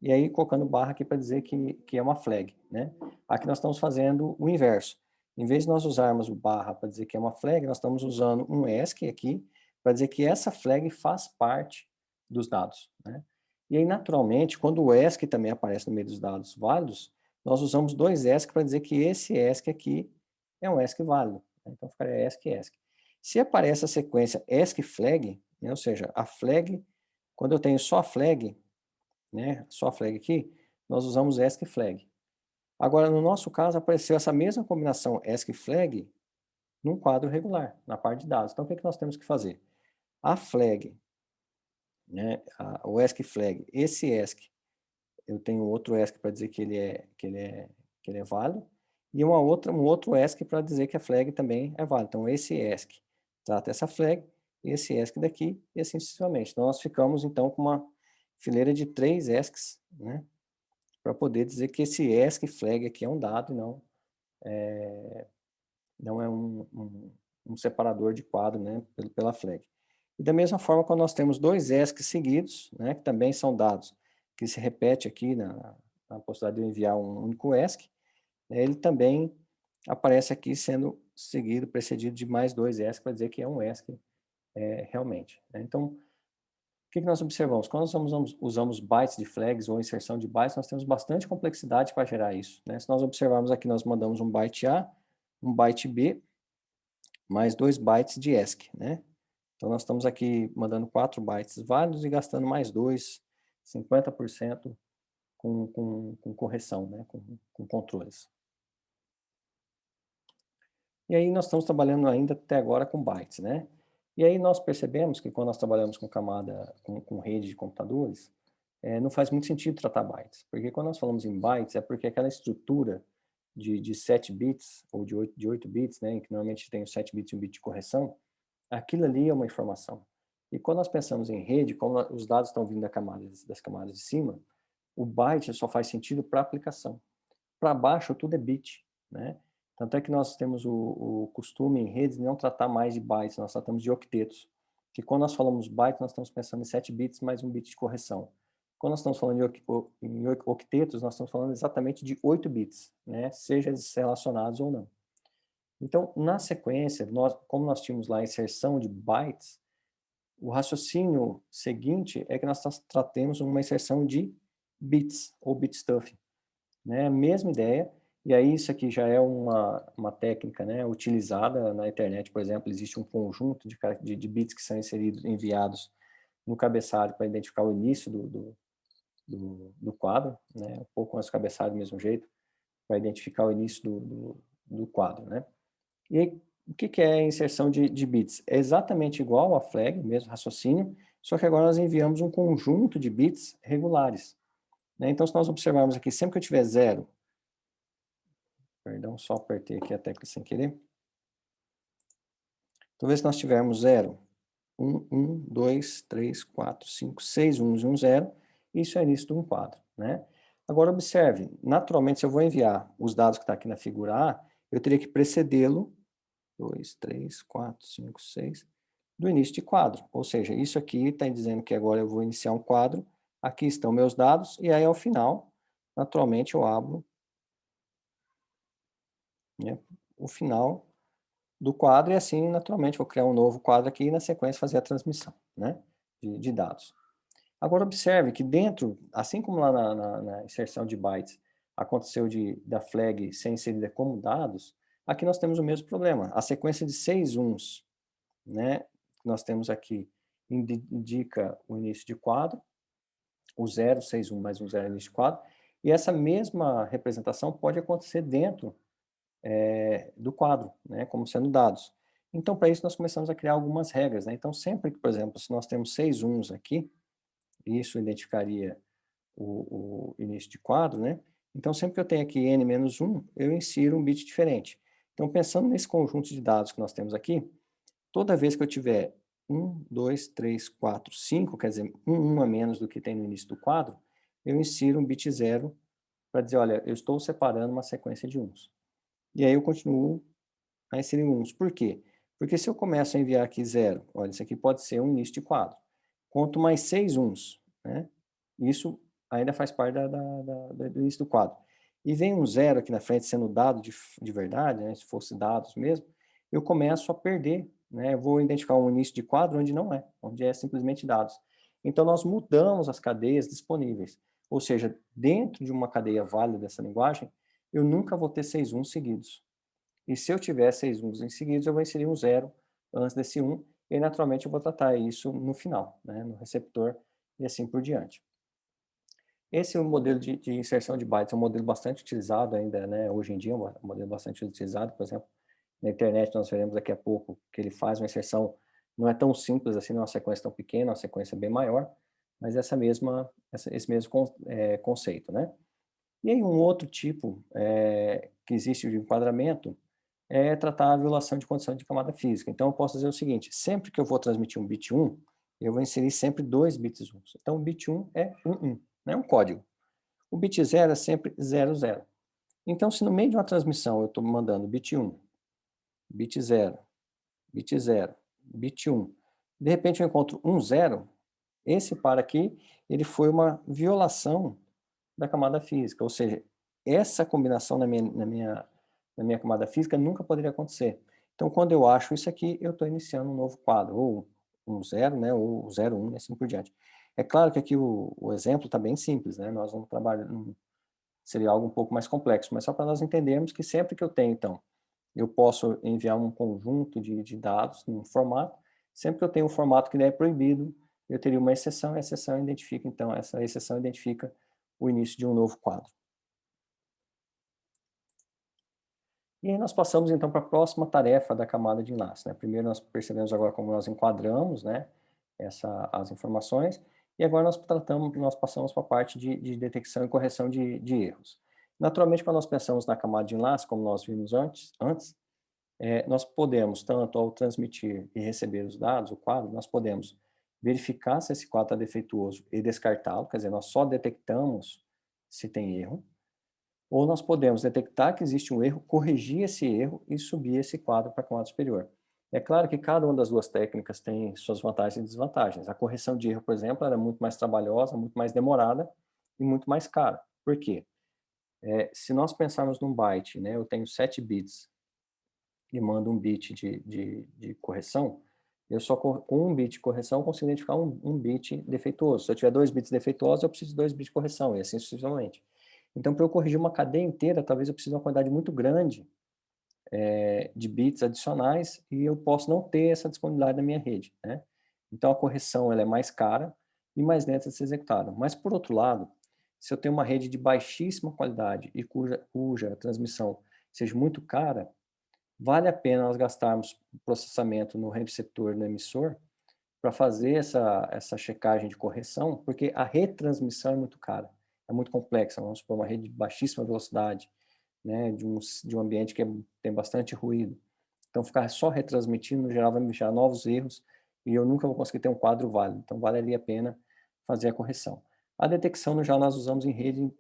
e aí colocando barra aqui para dizer que é uma flag, né? Aqui nós estamos fazendo o inverso. Em vez de nós usarmos o barra para dizer que é uma flag, nós estamos usando um ASCII aqui para dizer que essa flag faz parte dos dados, né? E aí, naturalmente, quando o ASCII também aparece no meio dos dados válidos, nós usamos dois ASCII para dizer que esse ASCII aqui é um ASCII válido, né? Então, ficaria ASCII, ASCII. Se aparece a sequência ASCII flag, né, ou seja, a flag, quando eu tenho só a flag, né, só a flag aqui, nós usamos ASCII flag. Agora, no nosso caso, apareceu essa mesma combinação ASCII flag num quadro regular, na parte de dados. Então, o que nós temos que fazer? A flag, né, o ASCII flag, esse ASCII, eu tenho outro ASCII para dizer que ele é válido, e um outro ASCII para dizer que a flag também é válida. Então, esse ASCII trata essa flag, esse ASCII daqui, e assim sucessivamente. Então, nós ficamos, então, com uma fileira de 3 ASCIIs, né, para poder dizer que esse ASCII flag aqui é um dado e não é um separador de quadro, né, pela flag. E da mesma forma, quando nós temos dois ASCII seguidos, né, que também são dados, que se repete aqui na possibilidade de eu enviar um único ASCII, né, ele também aparece aqui sendo seguido, precedido de mais dois ASCII, para dizer que é um ASCII realmente, né? Então, o que nós observamos? Quando nós usamos bytes de flags ou inserção de bytes, nós temos bastante complexidade para gerar isso, né? Se nós observarmos aqui, nós mandamos um byte A, um byte B, mais 2 bytes de ASCII, né? Então, nós estamos aqui mandando 4 bytes válidos e gastando mais 2, 50% com correção, né? Com controles. E aí nós estamos trabalhando ainda até agora com bytes, né? E aí nós percebemos que quando nós trabalhamos com camada, com rede de computadores, não faz muito sentido tratar bytes, porque quando nós falamos em bytes é porque aquela estrutura de 7 bits ou de 8 bits, né, que normalmente tem os 7 bits e um bit de correção, aquilo ali é uma informação. E quando nós pensamos em rede, como os dados estão vindo das camadas de cima, o byte só faz sentido para a aplicação. Para baixo tudo é bit, né? Tanto é que nós temos o costume em redes de não tratar mais de bytes, nós tratamos de octetos. Que quando nós falamos byte, nós estamos pensando em 7 bits mais um bit de correção. Quando nós estamos falando em octetos, nós estamos falando exatamente de 8 bits, né? Seja eles relacionados ou não. Então, na sequência, como nós tínhamos lá a inserção de bytes, o raciocínio seguinte é que nós tratemos uma inserção de bits, ou bit stuffing, né? Mesma ideia, e aí isso aqui já é uma técnica, né, utilizada na internet, por exemplo, existe um conjunto de bits que são enviados no cabeçalho para identificar o início do quadro, né, um pouco antes do cabeçalho do mesmo jeito, para identificar o início do quadro, né. E aí, o que é a inserção de bits? É exatamente igual a flag, mesmo raciocínio, só que agora nós enviamos um conjunto de bits regulares, né. Então, se nós observarmos aqui, sempre que eu tiver 0, perdão, só apertei aqui a tecla sem querer. Então, se nós tivermos 0, 1, 2, 3, 4, 5, 6 1s e um 0, isso é início de um quadro, né? Agora, observe, naturalmente, se eu vou enviar os dados que está aqui na figura A, eu teria que precedê-lo, 2, 3, 4, 5, 6, do início de quadro. Ou seja, isso aqui está dizendo que agora eu vou iniciar um quadro, aqui estão meus dados, e aí, ao final, naturalmente, eu abro, né, o final do quadro e assim, naturalmente, vou criar um novo quadro aqui e na sequência fazer a transmissão, né, de dados. Agora observe que dentro, assim como lá na inserção de bytes aconteceu da flag ser inserida como dados, aqui nós temos o mesmo problema. A sequência de 6 uns, né, que nós temos aqui, indica o início de quadro, o 0, 6, 1 mais um 0 é início de quadro, e essa mesma representação pode acontecer dentro do quadro, né, como sendo dados. Então, para isso, nós começamos a criar algumas regras, né? Então, sempre que, por exemplo, se nós temos 6 uns aqui, isso identificaria o início de quadro, né? Então, sempre que eu tenho aqui n-1, eu insiro um bit diferente. Então, pensando nesse conjunto de dados que nós temos aqui, toda vez que eu tiver 1, 2, 3, 4, 5, quer dizer, um a menos do que tem no início do quadro, eu insiro um bit 0 para dizer, olha, eu estou separando uma sequência de uns. E aí eu continuo a inserir uns. Por quê? Porque se eu começo a enviar aqui 0, olha, isso aqui pode ser um início de quadro. Quanto mais 6 uns, né? Isso ainda faz parte do início do quadro. E vem um 0 aqui na frente sendo dado de verdade, né? Se fosse dados mesmo, eu começo a perder, né? Eu vou identificar um início de quadro onde não é, onde é simplesmente dados. Então nós mudamos as cadeias disponíveis. Ou seja, dentro de uma cadeia válida dessa linguagem, eu nunca vou ter 6 uns seguidos. E se eu tiver 6 uns em seguida, eu vou inserir um 0 antes desse 1, e aí, naturalmente eu vou tratar isso no final, né, no receptor, e assim por diante. Esse é o modelo de inserção de bytes, é um modelo bastante utilizado ainda, né, hoje em dia, é um modelo bastante utilizado, por exemplo, na internet nós veremos daqui a pouco que ele faz uma inserção, não é tão simples assim, não é uma sequência tão pequena, é uma sequência bem maior, mas esse mesmo conceito, né. E aí um outro tipo que existe de enquadramento é tratar a violação de condição de camada física. Então eu posso dizer o seguinte, sempre que eu vou transmitir um bit 1, eu vou inserir sempre dois bits 1. Então o bit 1 é 1, né, um código. O bit 0 é sempre 00. Então se no meio de uma transmissão eu estou mandando bit 1, bit 0, bit 0, bit 1, de repente eu encontro um 0, esse par aqui, ele foi uma violação da camada física, ou seja, essa combinação na minha camada física nunca poderia acontecer. Então, quando eu acho isso aqui, eu estou iniciando um novo quadro, ou um 0, né, ou 0, 1, e assim por diante. É claro que aqui o exemplo está bem simples, né, nós vamos trabalhar, seria algo um pouco mais complexo, mas só para nós entendermos que sempre que eu tenho, então, eu posso enviar um conjunto de dados num formato, sempre que eu tenho um formato que não é proibido, eu teria uma exceção, e a exceção identifica, então, essa exceção identifica o início de um novo quadro. E aí nós passamos então para a próxima tarefa da camada de enlace, né? Primeiro nós percebemos agora como nós enquadramos, né, as informações, e agora nós passamos para a parte de detecção e correção de erros. Naturalmente, quando nós pensamos na camada de enlace, como nós vimos antes, nós podemos, tanto ao transmitir e receber os dados, o quadro, nós podemos verificar se esse quadro está defeituoso e descartá-lo, quer dizer, nós só detectamos se tem erro, ou nós podemos detectar que existe um erro, corrigir esse erro e subir esse quadro para a camada superior. É claro que cada uma das duas técnicas tem suas vantagens e desvantagens. A correção de erro, por exemplo, era muito mais trabalhosa, muito mais demorada e muito mais cara. Por quê? Se nós pensarmos num byte, né, eu tenho 7 bits e mando um bit de correção, eu só com um bit de correção consigo identificar um bit defeituoso. Se eu tiver 2 bits defeituosos, eu preciso de 2 bits de correção, e assim sucessivamente. Então, para eu corrigir uma cadeia inteira, talvez eu precise de uma quantidade muito grande de bits adicionais e eu posso não ter essa disponibilidade na minha rede, né? Então, a correção ela é mais cara e mais lenta de ser executada. Mas, por outro lado, se eu tenho uma rede de baixíssima qualidade e cuja transmissão seja muito cara, vale a pena nós gastarmos processamento no receptor, no emissor, para fazer essa checagem de correção, porque a retransmissão é muito cara, é muito complexa. Vamos supor, uma rede de baixíssima velocidade, né, de um ambiente que tem bastante ruído. Então, ficar só retransmitindo, no geral, vai me gerar novos erros e eu nunca vou conseguir ter um quadro válido. Então, vale ali a pena fazer a correção. A detecção, no geral, nós usamos em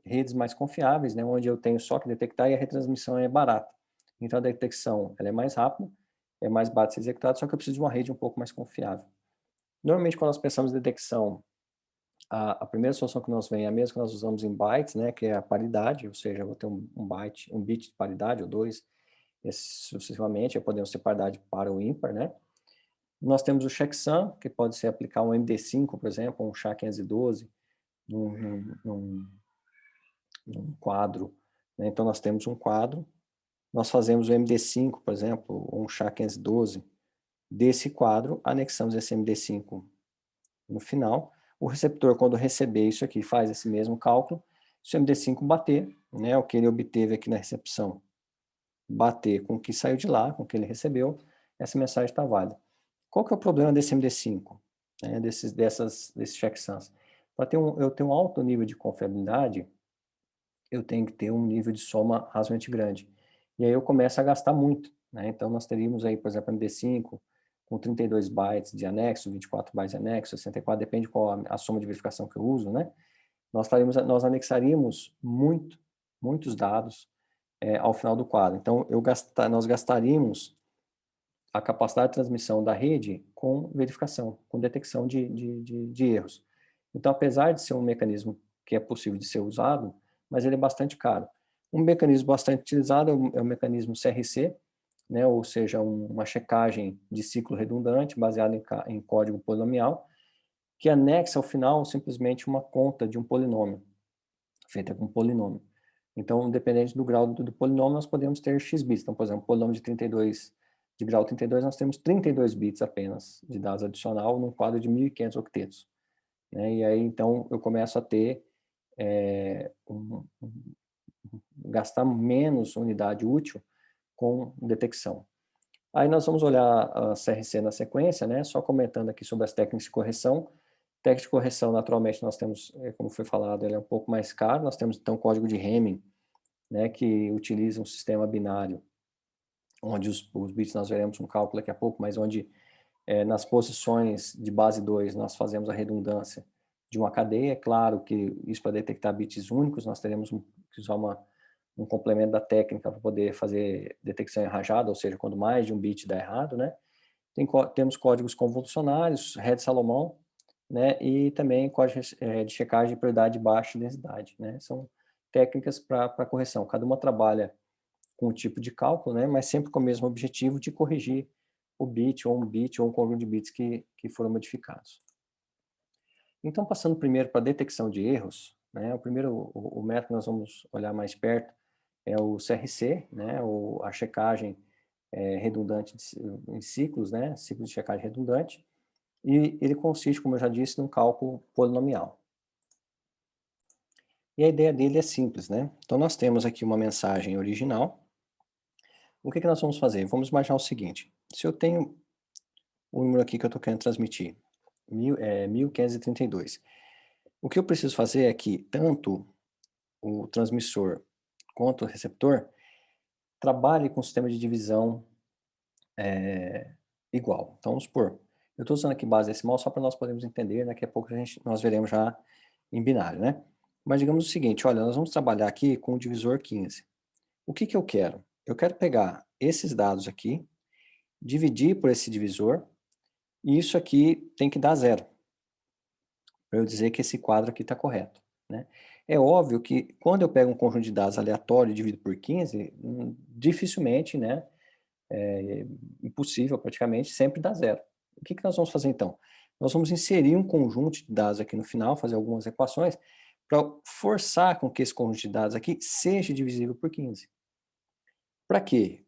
redes mais confiáveis, né, onde eu tenho só que detectar e a retransmissão é barata. Então, a detecção ela é mais rápida, é mais barato de ser executada, só que eu preciso de uma rede um pouco mais confiável. Normalmente, quando nós pensamos em detecção, a primeira solução que nós vem é a mesma que nós usamos em bytes, né, que é a paridade, ou seja, eu vou ter um bit de paridade, ou dois, sucessivamente, aí podemos ter paridade par ou ímpar, né? Nós temos o checksum, que pode ser aplicar um MD5, por exemplo, um SHA-512, num quadro, né? Então nós temos um quadro, nós fazemos o MD5, por exemplo, ou um SHA-512, desse quadro, anexamos esse MD5 no final. O receptor, quando receber isso aqui, faz esse mesmo cálculo. Se o MD5 bater, né, o que ele obteve aqui na recepção, bater com o que saiu de lá, com o que ele recebeu, essa mensagem está válida. Qual que é o problema desse MD5, né, desses checksums? Para eu ter um alto nível de confiabilidade, eu tenho que ter um nível de soma razoavelmente grande. E aí eu começo a gastar muito, né? Então nós teríamos aí, por exemplo, MD5 com 32 bytes de anexo, 24 bytes de anexo, 64, depende qual a soma de verificação que eu uso, né? Nós anexaríamos muitos dados ao final do quadro. Então nós gastaríamos a capacidade de transmissão da rede com verificação, com detecção de erros. Então, apesar de ser um mecanismo que é possível de ser usado, mas ele é bastante caro. Um mecanismo bastante utilizado é o mecanismo CRC, né, ou seja, uma checagem de ciclo redundante baseada em código polinomial, que anexa ao final simplesmente uma conta de um polinômio, feita com polinômio. Então, dependente do grau do polinômio, nós podemos ter x bits. Então, por exemplo, polinômio de grau 32, nós temos 32 bits apenas de dados adicional num quadro de 1.500 octetos. Né? E aí, então, eu começo a ter gastar menos unidade útil com detecção. Aí nós vamos olhar a CRC na sequência, né? Só comentando aqui sobre as técnicas de correção. Técnica de correção, naturalmente, nós temos, como foi falado, ele é um pouco mais caro. Nós temos, então, o código de Hamming, né, que utiliza um sistema binário, onde os bits, nós veremos um cálculo daqui a pouco, mas onde nas posições de base 2 nós fazemos a redundância de uma cadeia. É claro que isso para detectar bits únicos, nós teremos que usar um complemento da técnica para poder fazer detecção em rajada, ou seja, quando mais de um bit dá errado, né? Temos códigos convolucionários, Reed-Salomão, né? E também código de checagem de prioridade de baixa densidade, né? São técnicas para correção. Cada uma trabalha com um tipo de cálculo, né? Mas sempre com o mesmo objetivo de corrigir o bit ou um conjunto de bits que foram modificados. Então, passando primeiro para a detecção de erros, né? O método que nós vamos olhar mais perto é o CRC, né? A checagem redundante em ciclos, né? Ciclos de checagem redundante. E ele consiste, como eu já disse, num cálculo polinomial. E a ideia dele é simples, né? Então, nós temos aqui uma mensagem original. O que nós vamos fazer? Vamos imaginar o seguinte: se eu tenho o número aqui que eu estou querendo transmitir, 1532, o que eu preciso fazer é que tanto o transmissor quanto o receptor trabalhe com o sistema de divisão igual. Então, vamos supor, eu estou usando aqui base decimal só para nós podermos entender, daqui a pouco nós veremos já em binário, né? Mas digamos o seguinte, olha, nós vamos trabalhar aqui com o divisor 15. O que eu quero? Eu quero pegar esses dados aqui, dividir por esse divisor, e isso aqui tem que dar zero, para eu dizer que esse quadro aqui está correto, né? É óbvio que quando eu pego um conjunto de dados aleatório e divido por 15, dificilmente, né, impossível praticamente, sempre dá zero. O que nós vamos fazer então? Nós vamos inserir um conjunto de dados aqui no final, fazer algumas equações, para forçar com que esse conjunto de dados aqui seja divisível por 15. Para quê?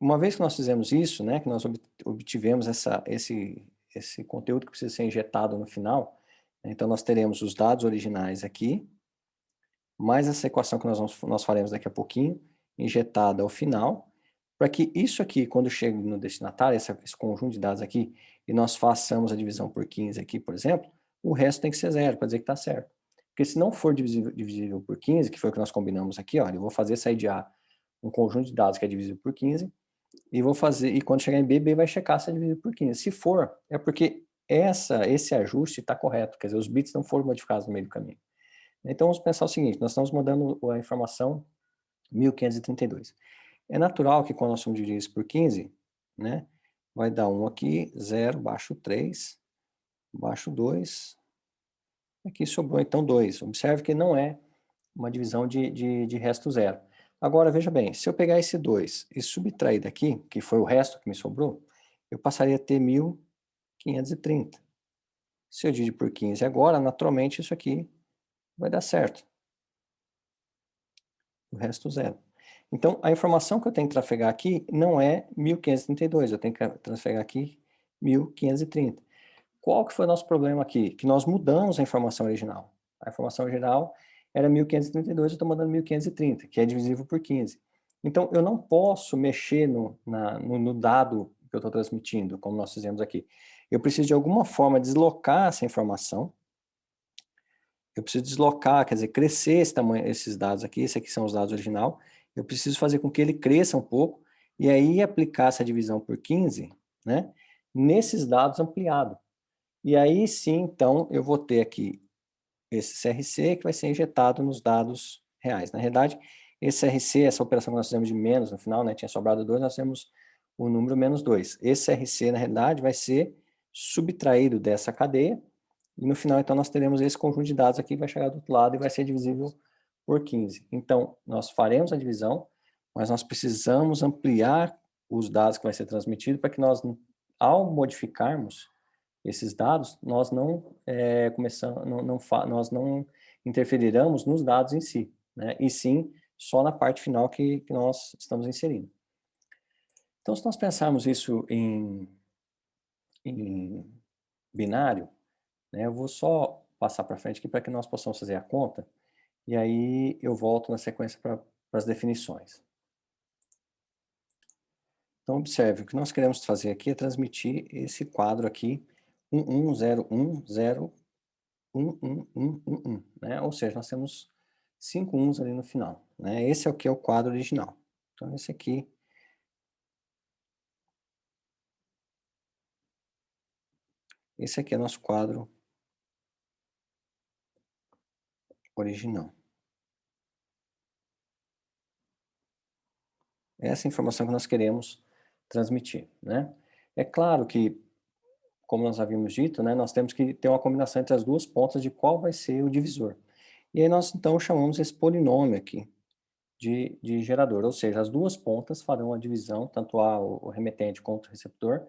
Uma vez que nós fizemos isso, né, que nós obtivemos esse conteúdo que precisa ser injetado no final, então nós teremos os dados originais aqui, mais essa equação que nós faremos daqui a pouquinho, injetada ao final, para que isso aqui, quando chegue no destinatário, esse conjunto de dados aqui, e nós façamos a divisão por 15 aqui, por exemplo, o resto tem que ser zero, para dizer que está certo. Porque se não for divisível por 15, que foi o que nós combinamos aqui, olha, eu vou fazer sair de A um conjunto de dados que é divisível por 15, e quando chegar em B, B vai checar se é divisível por 15. Se for, é porque esse ajuste está correto, quer dizer, os bits não foram modificados no meio do caminho. Então, vamos pensar o seguinte, nós estamos mudando a informação 1532. É natural que quando nós vamos dividir isso por 15, né, vai dar 1 aqui, 0, baixo 3, baixo 2, aqui sobrou então 2. Observe que não é uma divisão de resto zero. Agora, veja bem, se eu pegar esse 2 e subtrair daqui, que foi o resto que me sobrou, eu passaria a ter 1.530. Se eu dividir por 15 agora, naturalmente isso aqui vai dar certo. O resto zero. Então, a informação que eu tenho que trafegar aqui não é 1.532, eu tenho que trafegar aqui 1.530. Qual que foi o nosso problema aqui? Que nós mudamos a informação original. A informação original era 1.532, eu estou mandando 1.530, que é divisível por 15. Então, eu não posso mexer no dado que eu estou transmitindo, como nós fizemos aqui. Eu preciso, de alguma forma, deslocar essa informação. Eu preciso deslocar, quer dizer, crescer esse tamanho, esses dados aqui, esses aqui são os dados original. Eu preciso fazer com que ele cresça um pouco, e aí aplicar essa divisão por 15, né, nesses dados ampliados. E aí sim, então, eu vou ter aqui esse CRC que vai ser injetado nos dados reais. Na realidade, esse CRC, essa operação que nós fizemos de menos no final, né, tinha sobrado 2, nós temos o número menos 2. Esse CRC, na realidade, vai ser subtraído dessa cadeia, e no final, então, nós teremos esse conjunto de dados aqui que vai chegar do outro lado e vai ser divisível por 15. Então, nós faremos a divisão, mas nós precisamos ampliar os dados que vai ser transmitido para que nós, ao modificarmos esses dados, nós não nós não interferiremos nos dados em si, né? E sim só na parte final que nós estamos inserindo. Então, se nós pensarmos isso em binário, né, eu vou só passar para frente aqui para que nós possamos fazer a conta, e aí eu volto na sequência para as definições. Então, observe, o que nós queremos fazer aqui é transmitir esse quadro aqui, 1101011111, né? Ou seja, nós temos 5 uns ali no final, né? Esse é o que é o quadro original. Então, esse aqui é nosso quadro original. Essa é a informação que nós queremos transmitir, né? É claro que, como nós havíamos dito, né, nós temos que ter uma combinação entre as duas pontas de qual vai ser o divisor. E aí nós, então, chamamos esse polinômio aqui de gerador, ou seja, as duas pontas farão a divisão, tanto o remetente quanto o receptor,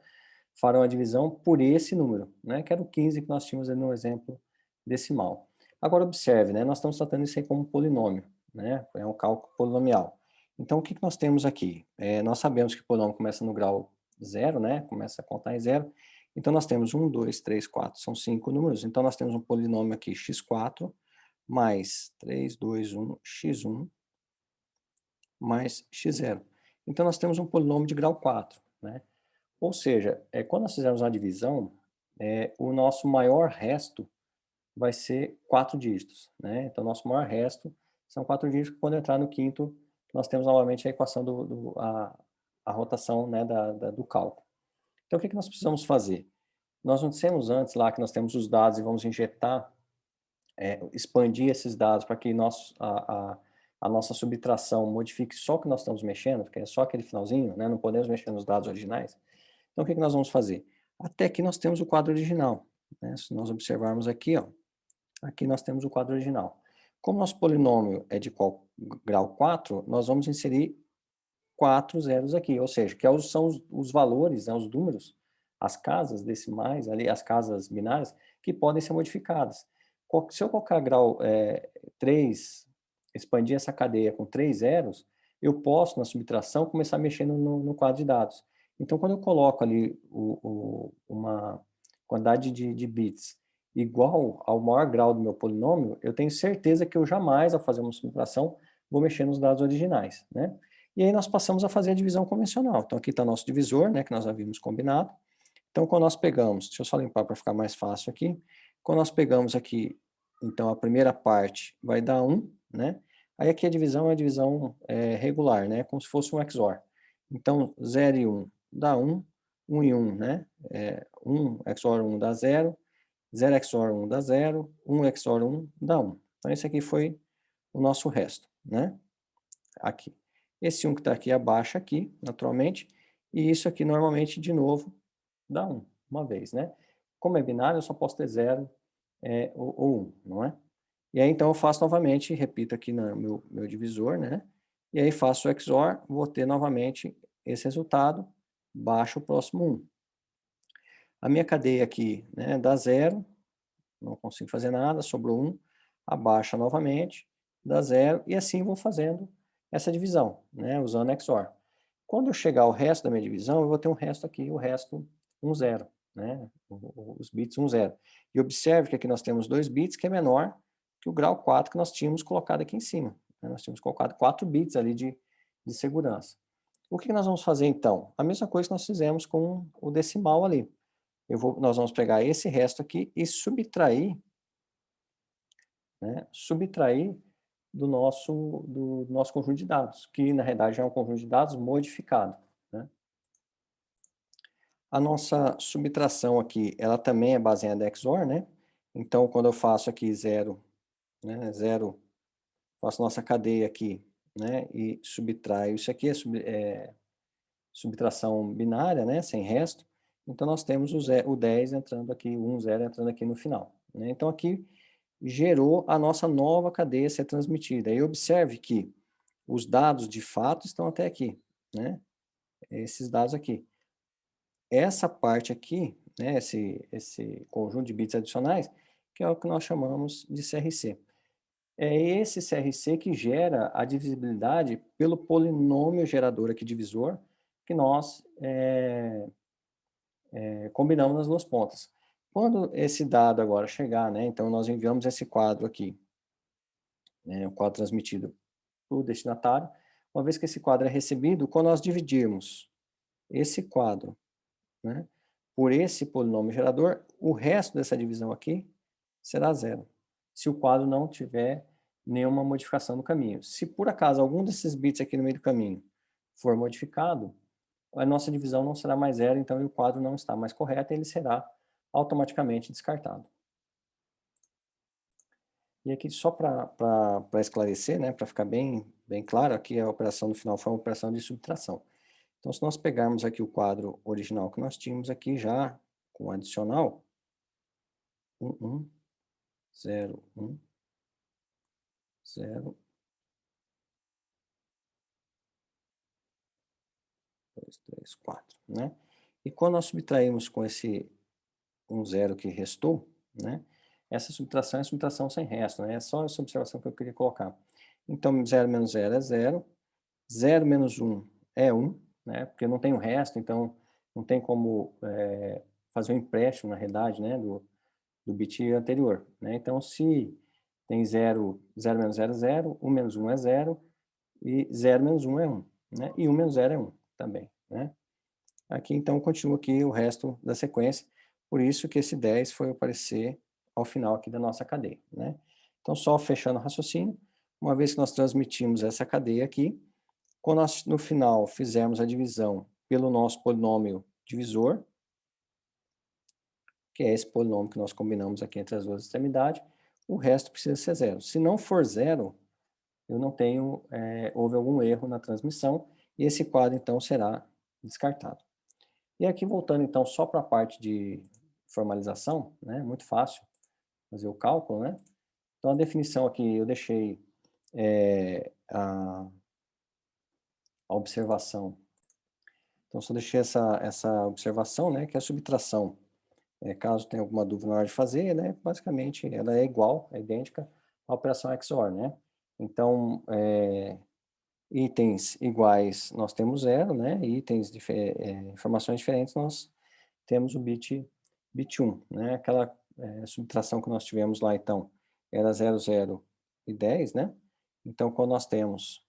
farão a divisão por esse número, né, que era o 15 que nós tínhamos ali no exemplo decimal. Agora observe, né, nós estamos tratando isso aí como polinômio, né, é um cálculo polinomial. Então o que nós temos aqui? Nós sabemos que o polinômio começa no grau zero, né, começa a contar em zero, então nós temos 1, 2, 3, 4, são 5 números, então nós temos um polinômio aqui x4 mais 3, 2, 1, x1 mais x0. Então nós temos um polinômio de grau 4, né? Ou seja, quando nós fizermos uma divisão, o nosso maior resto vai ser 4 dígitos, né? Então, nosso maior resto são 4 dígitos, que quando entrar no quinto, nós temos novamente a equação a rotação, né, do cálculo. Então, o que nós precisamos fazer? Nós não dissemos antes lá que nós temos os dados e vamos injetar, expandir esses dados para que a nossa subtração modifique só o que nós estamos mexendo, porque é só aquele finalzinho, né? Não podemos mexer nos dados originais. Então, o que nós vamos fazer? Até aqui nós temos o quadro original, né? Se nós observarmos aqui, ó, aqui nós temos o quadro original. Como nosso polinômio é de grau 4, nós vamos inserir 4 zeros aqui, ou seja, que são os valores, né, os números, as casas decimais, ali, as casas binárias, que podem ser modificadas. Se eu colocar grau 3, expandir essa cadeia com 3 zeros, eu posso, na subtração, começar mexendo no quadro de dados. Então, quando eu coloco ali uma quantidade de bits igual ao maior grau do meu polinômio, eu tenho certeza que eu jamais, ao fazer uma subtração, vou mexer nos dados originais, né? E aí nós passamos a fazer a divisão convencional. Então aqui está nosso divisor, né, que nós havíamos combinado. Então quando nós pegamos, deixa eu só limpar para ficar mais fácil aqui. Quando nós pegamos aqui, então a primeira parte vai dar 1, né? Aí aqui a divisão é a divisão regular, né, como se fosse um XOR. Então 0 e 1 dá 1, 1 e 1, né? 1 XOR 1 dá 0, 0 XOR 1 dá 0, 1 XOR 1 dá 1. Então esse aqui foi o nosso resto, né? Aqui. Esse 1 que está aqui abaixo aqui, naturalmente, e isso aqui normalmente, de novo, dá 1, uma vez, né? Como é binário, eu só posso ter 0 ou 1, não é? E aí, então, eu faço novamente, repito aqui no meu divisor, né? e aí faço o XOR, vou ter novamente esse resultado, baixo o próximo 1. A minha cadeia aqui, né, dá 0, não consigo fazer nada, sobrou 1, abaixa novamente, dá 0, e assim vou fazendo essa divisão, né, usando XOR. Quando eu chegar ao resto da minha divisão, eu vou ter um resto aqui, o resto 1, 0, né, os bits 1, 0. E observe que aqui nós temos 2 bits, que é menor que o grau 4 que nós tínhamos colocado aqui em cima, né? Nós tínhamos colocado 4 bits ali de segurança. O que nós vamos fazer então? A mesma coisa que nós fizemos com o decimal ali. Nós vamos pegar esse resto aqui e subtrair, né, subtrair do nosso conjunto de dados, que na realidade é um conjunto de dados modificado, né? A nossa subtração aqui, ela também é baseada em XOR, né? Então, quando eu faço aqui 0, né, 0, faço nossa cadeia aqui, né, e subtraio, isso aqui é subtração binária, né, sem resto, então nós temos o 10 entrando aqui, o 1, 0 entrando aqui no final, né? Então aqui gerou a nossa nova cadeia a ser transmitida. E observe que os dados de fato estão até aqui, né? Esses dados aqui. Essa parte aqui, né, esse conjunto de bits adicionais, que é o que nós chamamos de CRC. É esse CRC que gera a divisibilidade pelo polinômio gerador aqui divisor, que nós combinamos nas duas pontas. Quando esse dado agora chegar, né, então nós enviamos esse quadro aqui, né, o quadro transmitido para o destinatário. Uma vez que esse quadro é recebido, quando nós dividirmos esse quadro, né, por esse polinômio gerador, o resto dessa divisão aqui será 0, se o quadro não tiver nenhuma modificação no caminho. Se por acaso algum desses bits aqui no meio do caminho for modificado, a nossa divisão não será mais 0, então o quadro não está mais correto e ele será automaticamente descartado. E aqui só para esclarecer, né, para ficar bem claro, aqui a operação no final foi uma operação de subtração. Então, se nós pegarmos aqui o quadro original que nós tínhamos aqui já com adicional, 1, 1, 0, 1, 0, 2, 3, 4, né? E quando nós subtraímos com esse 1, 0 que restou, né? Essa subtração é subtração sem resto, né? É só essa observação que eu queria colocar. Então, 0 menos 0 é 0, 0 menos 1 é 1, né? Porque não tem o resto, então não tem como fazer um empréstimo, na realidade, né? Do bit anterior, né? Então, se tem 0, 0 menos 0 é 0, 1 menos 1 é 0, e 0 menos 1 é 1, né? E 1 menos 0 é 1 também, né? Aqui, então, continua aqui o resto da sequência, por isso que esse 10 foi aparecer ao final aqui da nossa cadeia, né? Então, só fechando o raciocínio, uma vez que nós transmitimos essa cadeia aqui, quando nós, no final, fizermos a divisão pelo nosso polinômio divisor, que é esse polinômio que nós combinamos aqui entre as duas extremidades, o resto precisa ser 0. Se não for 0, eu não tenho, houve algum erro na transmissão, e esse quadro, então, será descartado. E aqui, voltando, então, só para a parte de formalização, né, muito fácil fazer o cálculo, né? Então, a definição aqui, eu deixei a observação. Então, só deixei essa observação, né, que é a subtração. Caso tenha alguma dúvida na hora de fazer, né, basicamente ela é igual, é idêntica à operação XOR, né? Então, itens iguais nós temos 0, né? Itens, informações diferentes nós temos o bit 1, né? Aquela subtração que nós tivemos lá, então, era 0, 0 e 10, né? Então, quando nós temos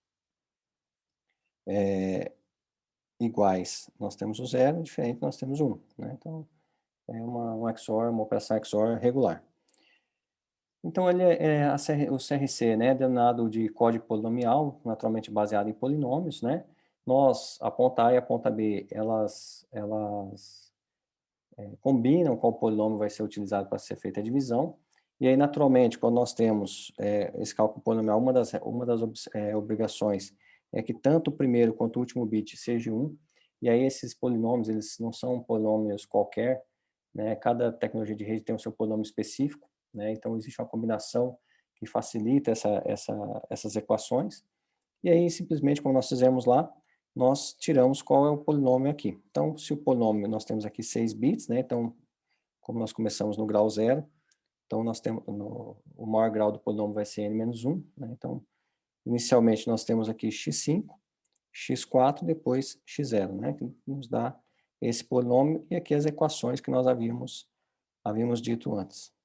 iguais, nós temos o 0, diferente nós temos 1, né? Então, é um XOR, uma operação XOR regular. Então, ele o CRC, né, denominado de código polinomial, naturalmente baseado em polinômios, né? Nós, a ponta A e a ponta B, elas combinam qual polinômio vai ser utilizado para ser feita a divisão. E aí, naturalmente, quando nós temos esse cálculo polinomial, uma das obrigações é que tanto o primeiro quanto o último bit seja 1. E aí, esses polinômios, eles não são polinômios qualquer, né? Cada tecnologia de rede tem o seu polinômio específico, né? Então, existe uma combinação que facilita essas equações. E aí, simplesmente, como nós fizemos lá, nós tiramos qual é o polinômio aqui. Então, se o polinômio, nós temos aqui 6 bits, né? Então, como nós começamos no grau 0, então nós temos, o maior grau do polinômio vai ser n-1, né? Então, inicialmente nós temos aqui x5, x4, depois x0, né? Que nos dá esse polinômio e aqui as equações que nós havíamos dito antes.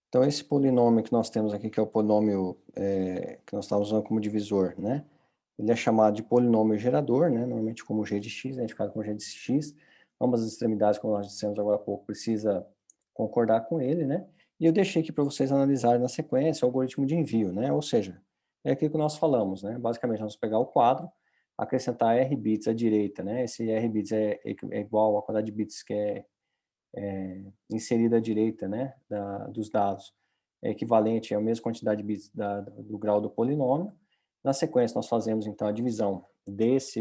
Então, esse polinômio que nós temos aqui, que é o polinômio que nós estamos usando como divisor, né? Ele é chamado de polinômio gerador, né? Normalmente como g de x, identificado como g de x. Ambas as extremidades, como nós dissemos agora há pouco, precisa concordar com ele, né? E eu deixei aqui para vocês analisarem na sequência o algoritmo de envio, né? Ou seja, é aquilo que nós falamos, né? Basicamente, nós vamos pegar o quadro, acrescentar r bits à direita, né? Esse r bits é igual à quantidade de bits que é inserida à direita, né, dos dados, é equivalente à mesma quantidade de bits do grau do polinômio. Na sequência, nós fazemos, então, a divisão dessa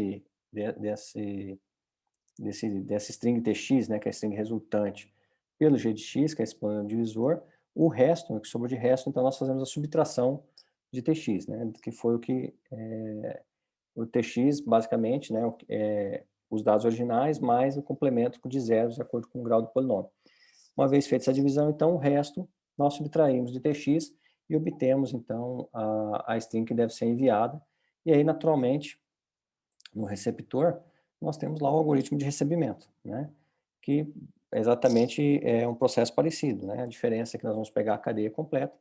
string tx, né, que é a string resultante, pelo g de x, que é esse polinômio divisor. O resto, o que sobrou de resto, então, nós fazemos a subtração de tx, né, que foi o que... o tx, basicamente, né, os dados originais, mais o complemento de zeros, de acordo com o grau do polinômio. Uma vez feita essa divisão, então, o resto nós subtraímos de tx e obtemos, então, a string que deve ser enviada. E aí, naturalmente, no receptor, nós temos lá o algoritmo de recebimento, né? Que exatamente é um processo parecido, né? A diferença é que nós vamos pegar a cadeia completa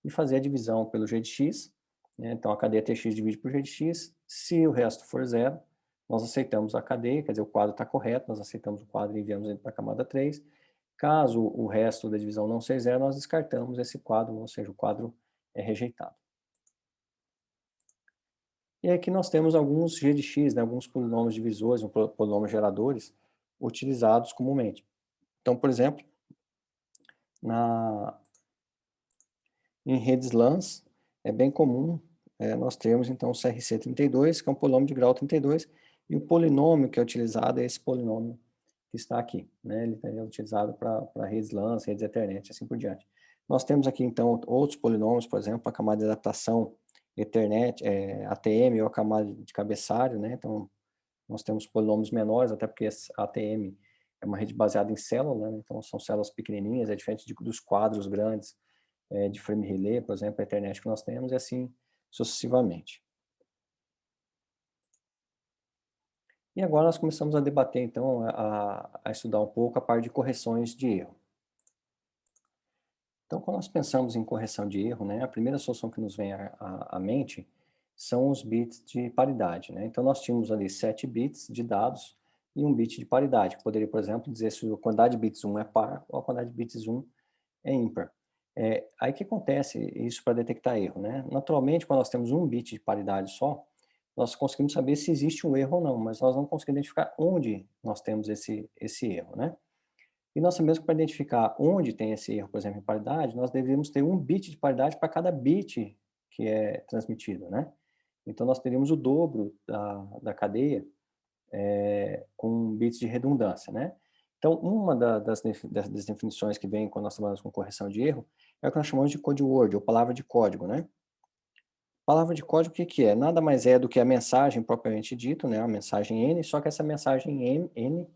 e fazer a divisão pelo g de x, né? Então, a cadeia tx divide por g de x. Se o resto for zero, nós aceitamos a cadeia, quer dizer, o quadro está correto, nós aceitamos o quadro e enviamos ele para a camada 3. Caso o resto da divisão não seja zero, nós descartamos esse quadro, ou seja, o quadro é rejeitado. E aqui nós temos alguns g de x, né, alguns polinômios divisores, polinômios geradores, utilizados comumente. Então, por exemplo, em redes LANs, é bem comum nós termos, então, o CRC32, que é um polinômio de grau 32, e o polinômio que é utilizado é esse polinômio que está aqui, né? Ele é utilizado para redes LANs, redes Ethernet, assim por diante. Nós temos aqui, então, outros polinômios, por exemplo, a camada de adaptação Ethernet, ATM ou a camada de cabeçalho, né? Então, nós temos polinômios menores, até porque a ATM é uma rede baseada em célula, né? Então são células pequenininhas, é diferente dos quadros grandes de frame relay, por exemplo, a Ethernet que nós temos, e assim sucessivamente. E agora nós começamos a debater, então, a estudar um pouco a parte de correções de erro. Então, quando nós pensamos em correção de erro, né, a primeira solução que nos vem à mente são os bits de paridade, né? Então, nós tínhamos ali 7 bits de dados e um bit de paridade, que poderia, por exemplo, dizer se a quantidade de bits 1 é par ou a quantidade de bits 1 é ímpar. Aí que acontece isso para detectar erro, né? Naturalmente, quando nós temos um bit de paridade só, nós conseguimos saber se existe um erro ou não, mas nós não conseguimos identificar onde nós temos esse erro, né? E nós sabemos que para identificar onde tem esse erro, por exemplo, em paridade, nós deveríamos ter um bit de paridade para cada bit que é transmitido, né? Então, nós teríamos o dobro da cadeia com bits de redundância, né? Então, uma das definições que vem quando nós trabalhamos com correção de erro é o que nós chamamos de code word, ou palavra de código, né? Palavra de código, o que é? Nada mais é do que a mensagem propriamente dito, né? A mensagem N, só que essa mensagem N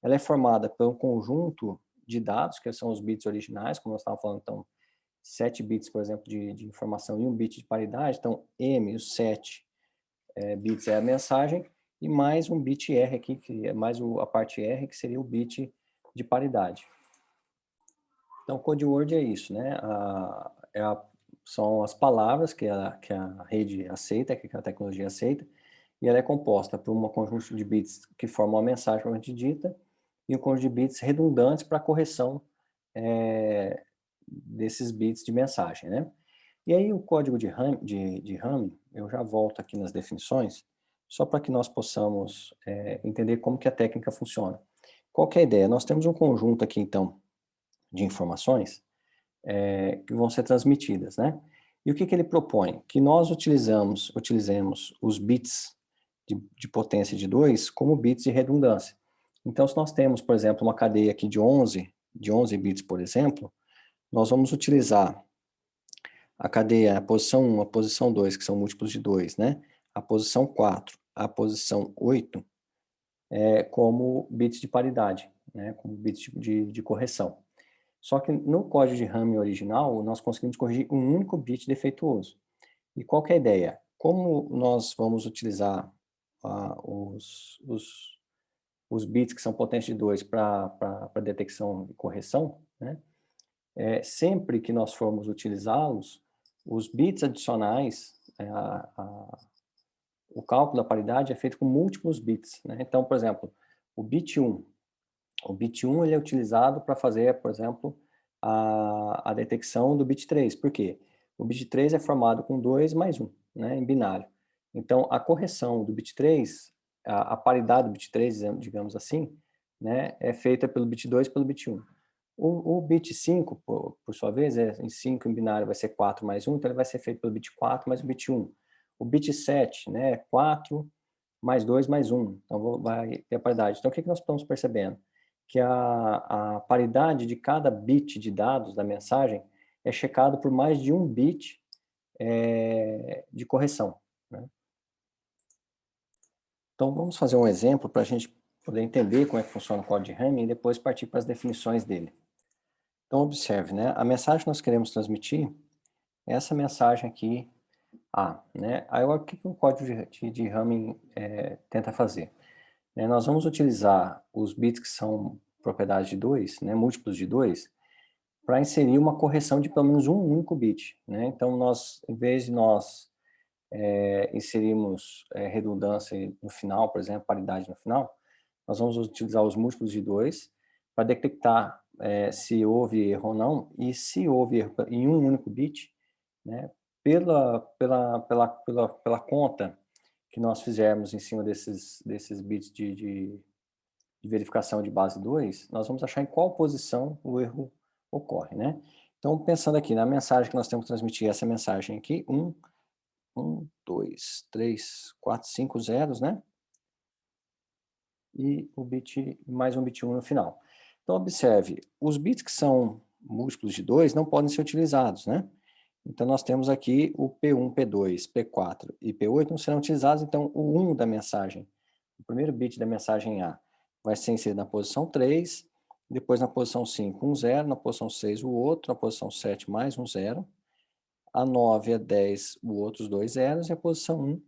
ela é formada por um conjunto de dados, que são os bits originais, como nós estávamos falando, então, 7 bits, por exemplo, de informação e um bit de paridade, então, M, os 7 bits é a mensagem, e mais um bit R aqui, que é mais a parte R, que seria o bit de paridade. Então, code word é isso, né? São as palavras que a rede aceita, que a tecnologia aceita, e ela é composta por um conjunto de bits que formam a mensagem propriamente dita, e um conjunto de bits redundantes para correção desses bits de mensagem, né? E aí o código de RAM, eu já volto aqui nas definições, só para que nós possamos entender como que a técnica funciona. Qual que é a ideia? Nós temos um conjunto aqui, então, de informações que vão ser transmitidas, né? E o que ele propõe? Que nós utilizemos os bits de potência de 2 como bits de redundância. Então, se nós temos, por exemplo, uma cadeia aqui de 11 bits, por exemplo, nós vamos utilizar a cadeia, a posição 1, a posição 2, que são múltiplos de 2, né? A posição 4, a posição 8, como bits de paridade, né? Como bits de correção. Só que no código de RAM original, nós conseguimos corrigir um único bit defeituoso. E qual que é a ideia? Como nós vamos utilizar os bits que são potentes de 2 para detecção e correção, né? Sempre que nós formos utilizá-los, os bits adicionais, o cálculo da paridade é feito com múltiplos bits, né? Então, por exemplo, o bit 1. O bit 1 ele é utilizado para fazer, por exemplo, a detecção do bit 3. Por quê? O bit 3 é formado com 2 mais 1, né, em binário. Então, a correção do bit 3, a paridade do bit 3, digamos assim, né, é feita pelo bit 2 e pelo bit 1. O bit 5, por sua vez, em 5 em binário vai ser 4 mais 1, então ele vai ser feito pelo bit 4 mais o bit 1. O bit 7, né, 4 mais 2 mais 1, então vai ter a paridade. Então, o que nós estamos percebendo? Que a paridade de cada bit de dados da mensagem é checado por mais de um bit de correção, né? Então, vamos fazer um exemplo para a gente poder entender como é que funciona o código de RAM e depois partir para as definições dele. Então, observe, né? A mensagem que nós queremos transmitir é essa mensagem aqui, A, né? Aí, o que o código de RAM tenta fazer? Nós vamos utilizar os bits que são propriedades de 2, né, múltiplos de 2, para inserir uma correção de pelo menos um único bit, né? Então, em vez de nós inserirmos redundância no final, por exemplo, paridade no final, nós vamos utilizar os múltiplos de 2 para detectar se houve erro ou não, e se houve erro em um único bit, né, pela conta que nós fizermos em cima desses bits de verificação de base 2, nós vamos achar em qual posição o erro ocorre, né? Então, pensando aqui na mensagem que nós temos que transmitir, essa mensagem aqui, 2, 3, 4, 5 zeros, né? E o bit, mais um bit 1 no final. Então, observe, os bits que são múltiplos de 2 não podem ser utilizados, né? Então, nós temos aqui o P1, P2, P4 e P8 não serão utilizados, então o 1 da mensagem, o primeiro bit da mensagem A, vai ser inserido na posição 3, depois na posição 5, um 0, na posição 6 o outro, na posição 7 mais um 0, a 9 e a 10 o outros dois zeros, e a posição 1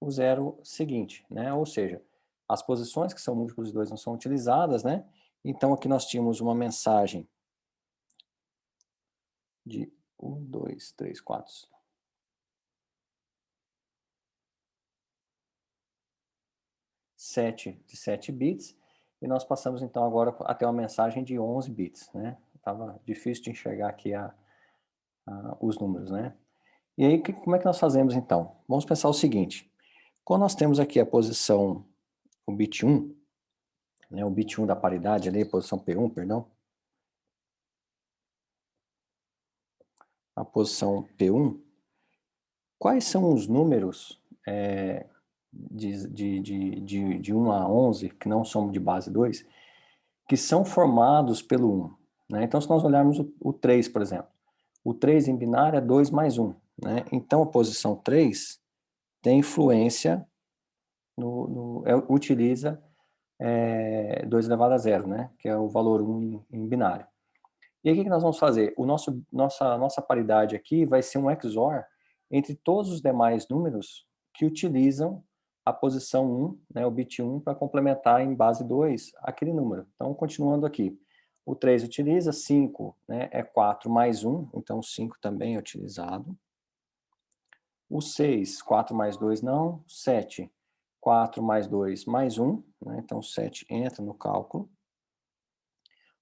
o zero seguinte, né? Ou seja, as posições que são múltiplos de 2 não são utilizadas, né? Então aqui nós tínhamos uma mensagem de 1, 2, 3, 4, 7 bits, e nós passamos então agora até uma mensagem de 11 bits, né? Tava difícil de enxergar aqui os números, né? E aí, como é que nós fazemos então? Vamos pensar o seguinte, quando nós temos aqui a posição, o bit 1, né, o bit 1 da paridade ali, posição P1, perdão, a posição P1, quais são os números de 1 a 11, que não são de base 2, que são formados pelo 1, né? Então, se nós olharmos o 3, por exemplo, o 3 em binário é 2 mais 1, né? Então, a posição 3 tem influência, utiliza 2 elevado a 0, né? Que é o valor 1 em binário. E aí, o que nós vamos fazer? Nossa paridade aqui vai ser um XOR entre todos os demais números que utilizam a posição 1, né, o bit 1, para complementar em base 2 aquele número. Então, continuando aqui. O 3 utiliza, 5, né, é 4 mais 1, então 5 também é utilizado. O 6, 4 mais 2 não. 7, 4 mais 2 mais 1, né, então 7 entra no cálculo.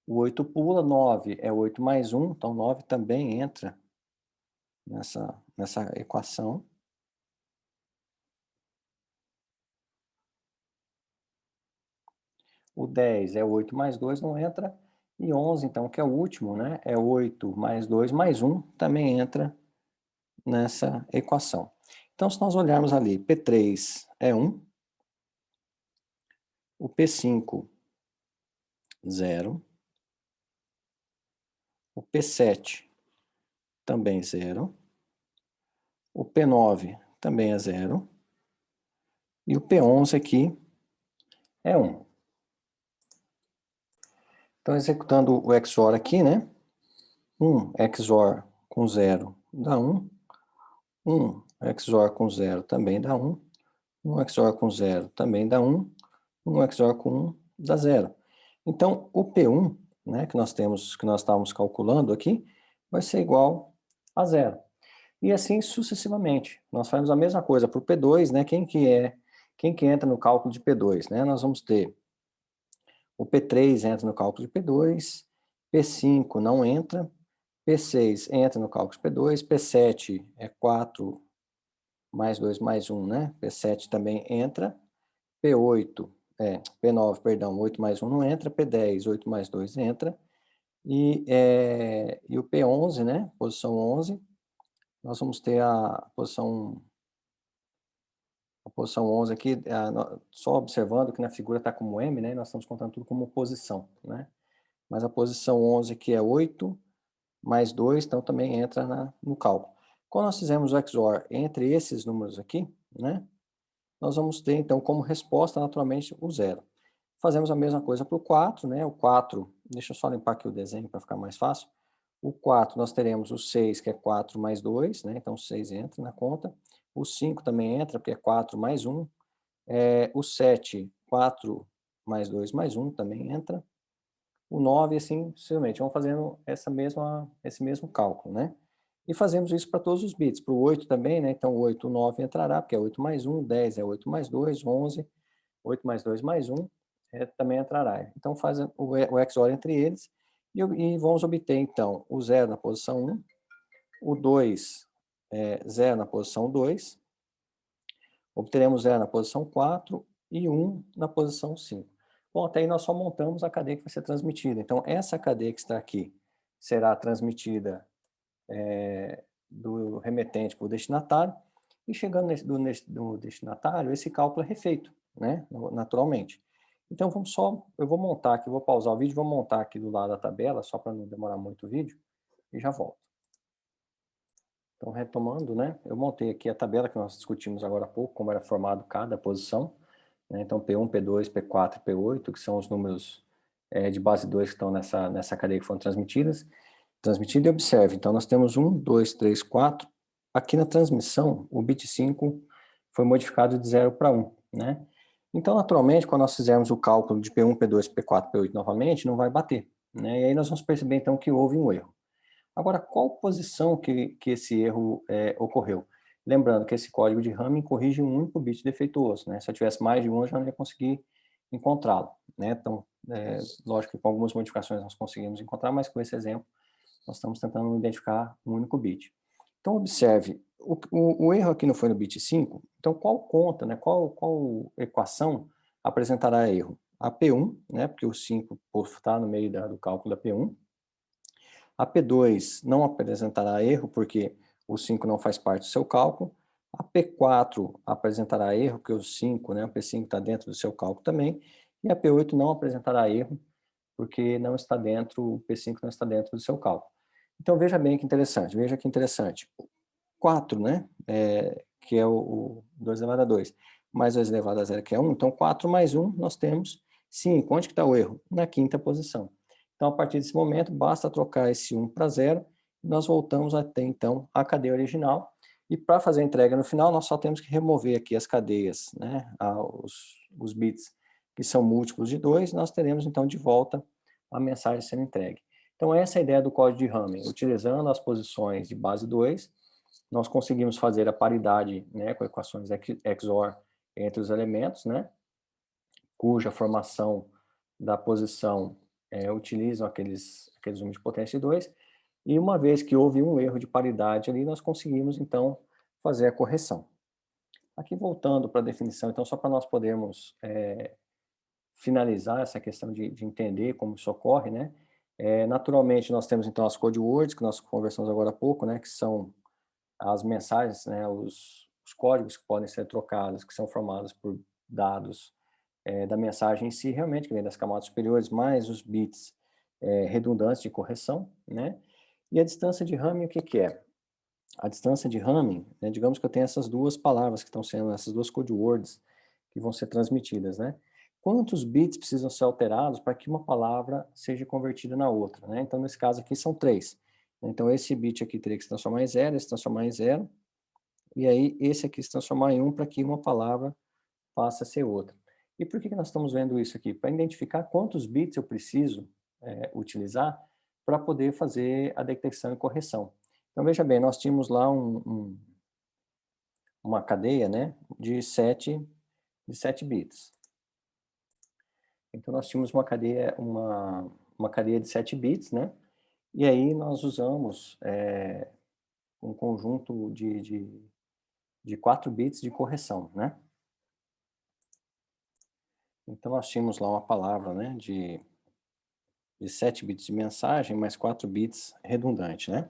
O 8 pula, 9 é 8 mais 1, então 9 também entra nessa equação. O 10 é 8 mais 2, não entra. E 11, então, que é o último, né? É 8 mais 2 mais 1, também entra nessa equação. Então, se nós olharmos ali, P3 é 1, o P5 0. O P7 também 0. O P9 também é 0. E o P11 aqui é 1. Então, executando o XOR aqui, né? 1 XOR com 0 dá 1. 1 XOR com 0 também dá 1. 1 XOR com 0 também dá 1. 1 XOR com 1 dá 0. Então, o P1, né, que nós estávamos calculando aqui, vai ser igual a 0. E assim sucessivamente. Nós fazemos a mesma coisa para o P2, né? Quem que entra no cálculo de P2, né? Nós vamos ter o P3 entra no cálculo de P2, P5 não entra, P6 entra no cálculo de P2, P7 é 4 mais 2 mais 1, né? P7 também entra, P9, perdão, 8 mais 1 não entra, P10, 8 mais 2 entra, e o P11, né? Posição 11, nós vamos ter a posição 11 aqui, só observando que na figura está como M, né? Nós estamos contando tudo como posição, né? Mas a posição 11 aqui é 8 mais 2, então também entra no cálculo. Quando nós fizemos o XOR entre esses números aqui, né? Nós vamos ter, então, como resposta, naturalmente, o 0. Fazemos a mesma coisa para o 4, né? O 4, deixa eu só limpar aqui o desenho para ficar mais fácil. O 4, nós teremos o 6, que é 4 mais 2, né? Então, o 6 entra na conta. O 5 também entra, porque é 4 mais 1. O 7, 4 mais 2 mais 1 também entra. O 9, assim, sucessivamente. Vamos fazendo esse mesmo cálculo, né? E fazemos isso para todos os bits. Para o 8 também, né? Então, o 8, o 9 entrará, porque é 8 mais 1, 10 é 8 mais 2, 11, 8 mais 2 mais 1, também entrará. Então, faz o XOR entre eles e vamos obter, então, o 0 na posição 1, o 2, 0 na posição 2, obteremos 0 na posição 4 e 1 na posição 5. Bom, até aí nós só montamos a cadeia que vai ser transmitida. Então, essa cadeia que está aqui será transmitida do remetente para o destinatário, e chegando no destinatário, esse cálculo é refeito, né, naturalmente. Então, eu vou montar aqui, vou pausar o vídeo, vou montar aqui do lado da tabela, só para não demorar muito o vídeo, e já volto. Então, retomando, né, eu montei aqui a tabela que nós discutimos agora há pouco, como era formado cada posição, né, então P1, P2, P4 e P8, que são os números de base 2 que estão nessa cadeia que foram transmitidas, e observe, então nós temos 1, 2, 3, 4, aqui na transmissão, o bit 5 foi modificado de 0 para 1, né? Então, naturalmente, quando nós fizermos o cálculo de P1, P2, P4, P8 novamente, não vai bater, né? E aí nós vamos perceber, então, que houve um erro. Agora, qual posição que esse erro ocorreu? Lembrando que esse código de Hamming corrige um único bit defeituoso, né? Se eu tivesse mais de um, eu já não ia conseguir encontrá-lo, né? Então, lógico que com algumas modificações nós conseguimos encontrar, mas com esse exemplo, nós estamos tentando identificar um único bit. Então, observe, o erro aqui não foi no bit 5, então qual conta, né? Qual equação apresentará erro? A P1, né? Porque o 5 está no meio do cálculo da P1. A P2 não apresentará erro, porque o 5 não faz parte do seu cálculo. A P4 apresentará erro, porque o 5, né, o P5 está dentro do seu cálculo também. E a P8 não apresentará erro, porque não está o P5 não está dentro do seu cálculo. Então, veja bem que interessante, veja que interessante. 4, né, que é o 2 elevado a 2, mais 2 elevado a 0, que é 1. Então, 4 mais 1, nós temos 5. Onde que está o erro? Na quinta posição. Então, a partir desse momento, basta trocar esse 1 para 0, e nós voltamos a ter, então, a cadeia original. E para fazer a entrega no final, nós só temos que remover aqui as cadeias, né, os bits que são múltiplos de 2, nós teremos, então, de volta a mensagem sendo entregue. Então, essa é a ideia do código de Hamming. Utilizando as posições de base 2, nós conseguimos fazer a paridade, né, com equações XOR entre os elementos, né, cuja formação da posição utilizam aqueles números de potência de 2, e uma vez que houve um erro de paridade ali, nós conseguimos, então, fazer a correção. Aqui voltando para a definição, então, só para nós podermos finalizar essa questão de entender como isso ocorre, né, naturalmente nós temos, então, as code words, que nós conversamos agora há pouco, né, que são as mensagens, né, os códigos que podem ser trocados, que são formados por dados da mensagem em si, realmente, que vem das camadas superiores, mais os bits redundantes de correção, né? E a distância de Hamming, o que que é? A distância de Hamming, né, digamos que eu tenho essas duas palavras que estão sendo, essas duas code words que vão ser transmitidas, né? Quantos bits precisam ser alterados para que uma palavra seja convertida na outra, né? Então, nesse caso aqui, são 3. Então, esse bit aqui teria que se transformar em 0, esse se transformar em 0, e aí esse aqui se transformar em 1 para que uma palavra passe a ser outra. E por que que nós estamos vendo isso aqui? Para identificar quantos bits eu preciso utilizar para poder fazer a detecção e correção. Então, veja bem, nós tínhamos lá uma cadeia, né, de 7 bits. Então, nós tínhamos uma cadeia de 7 bits, né, e aí nós usamos um conjunto de 4 bits de correção, né. Então, nós tínhamos lá uma palavra, né, de 7 bits de mensagem, mais 4 bits redundante, né.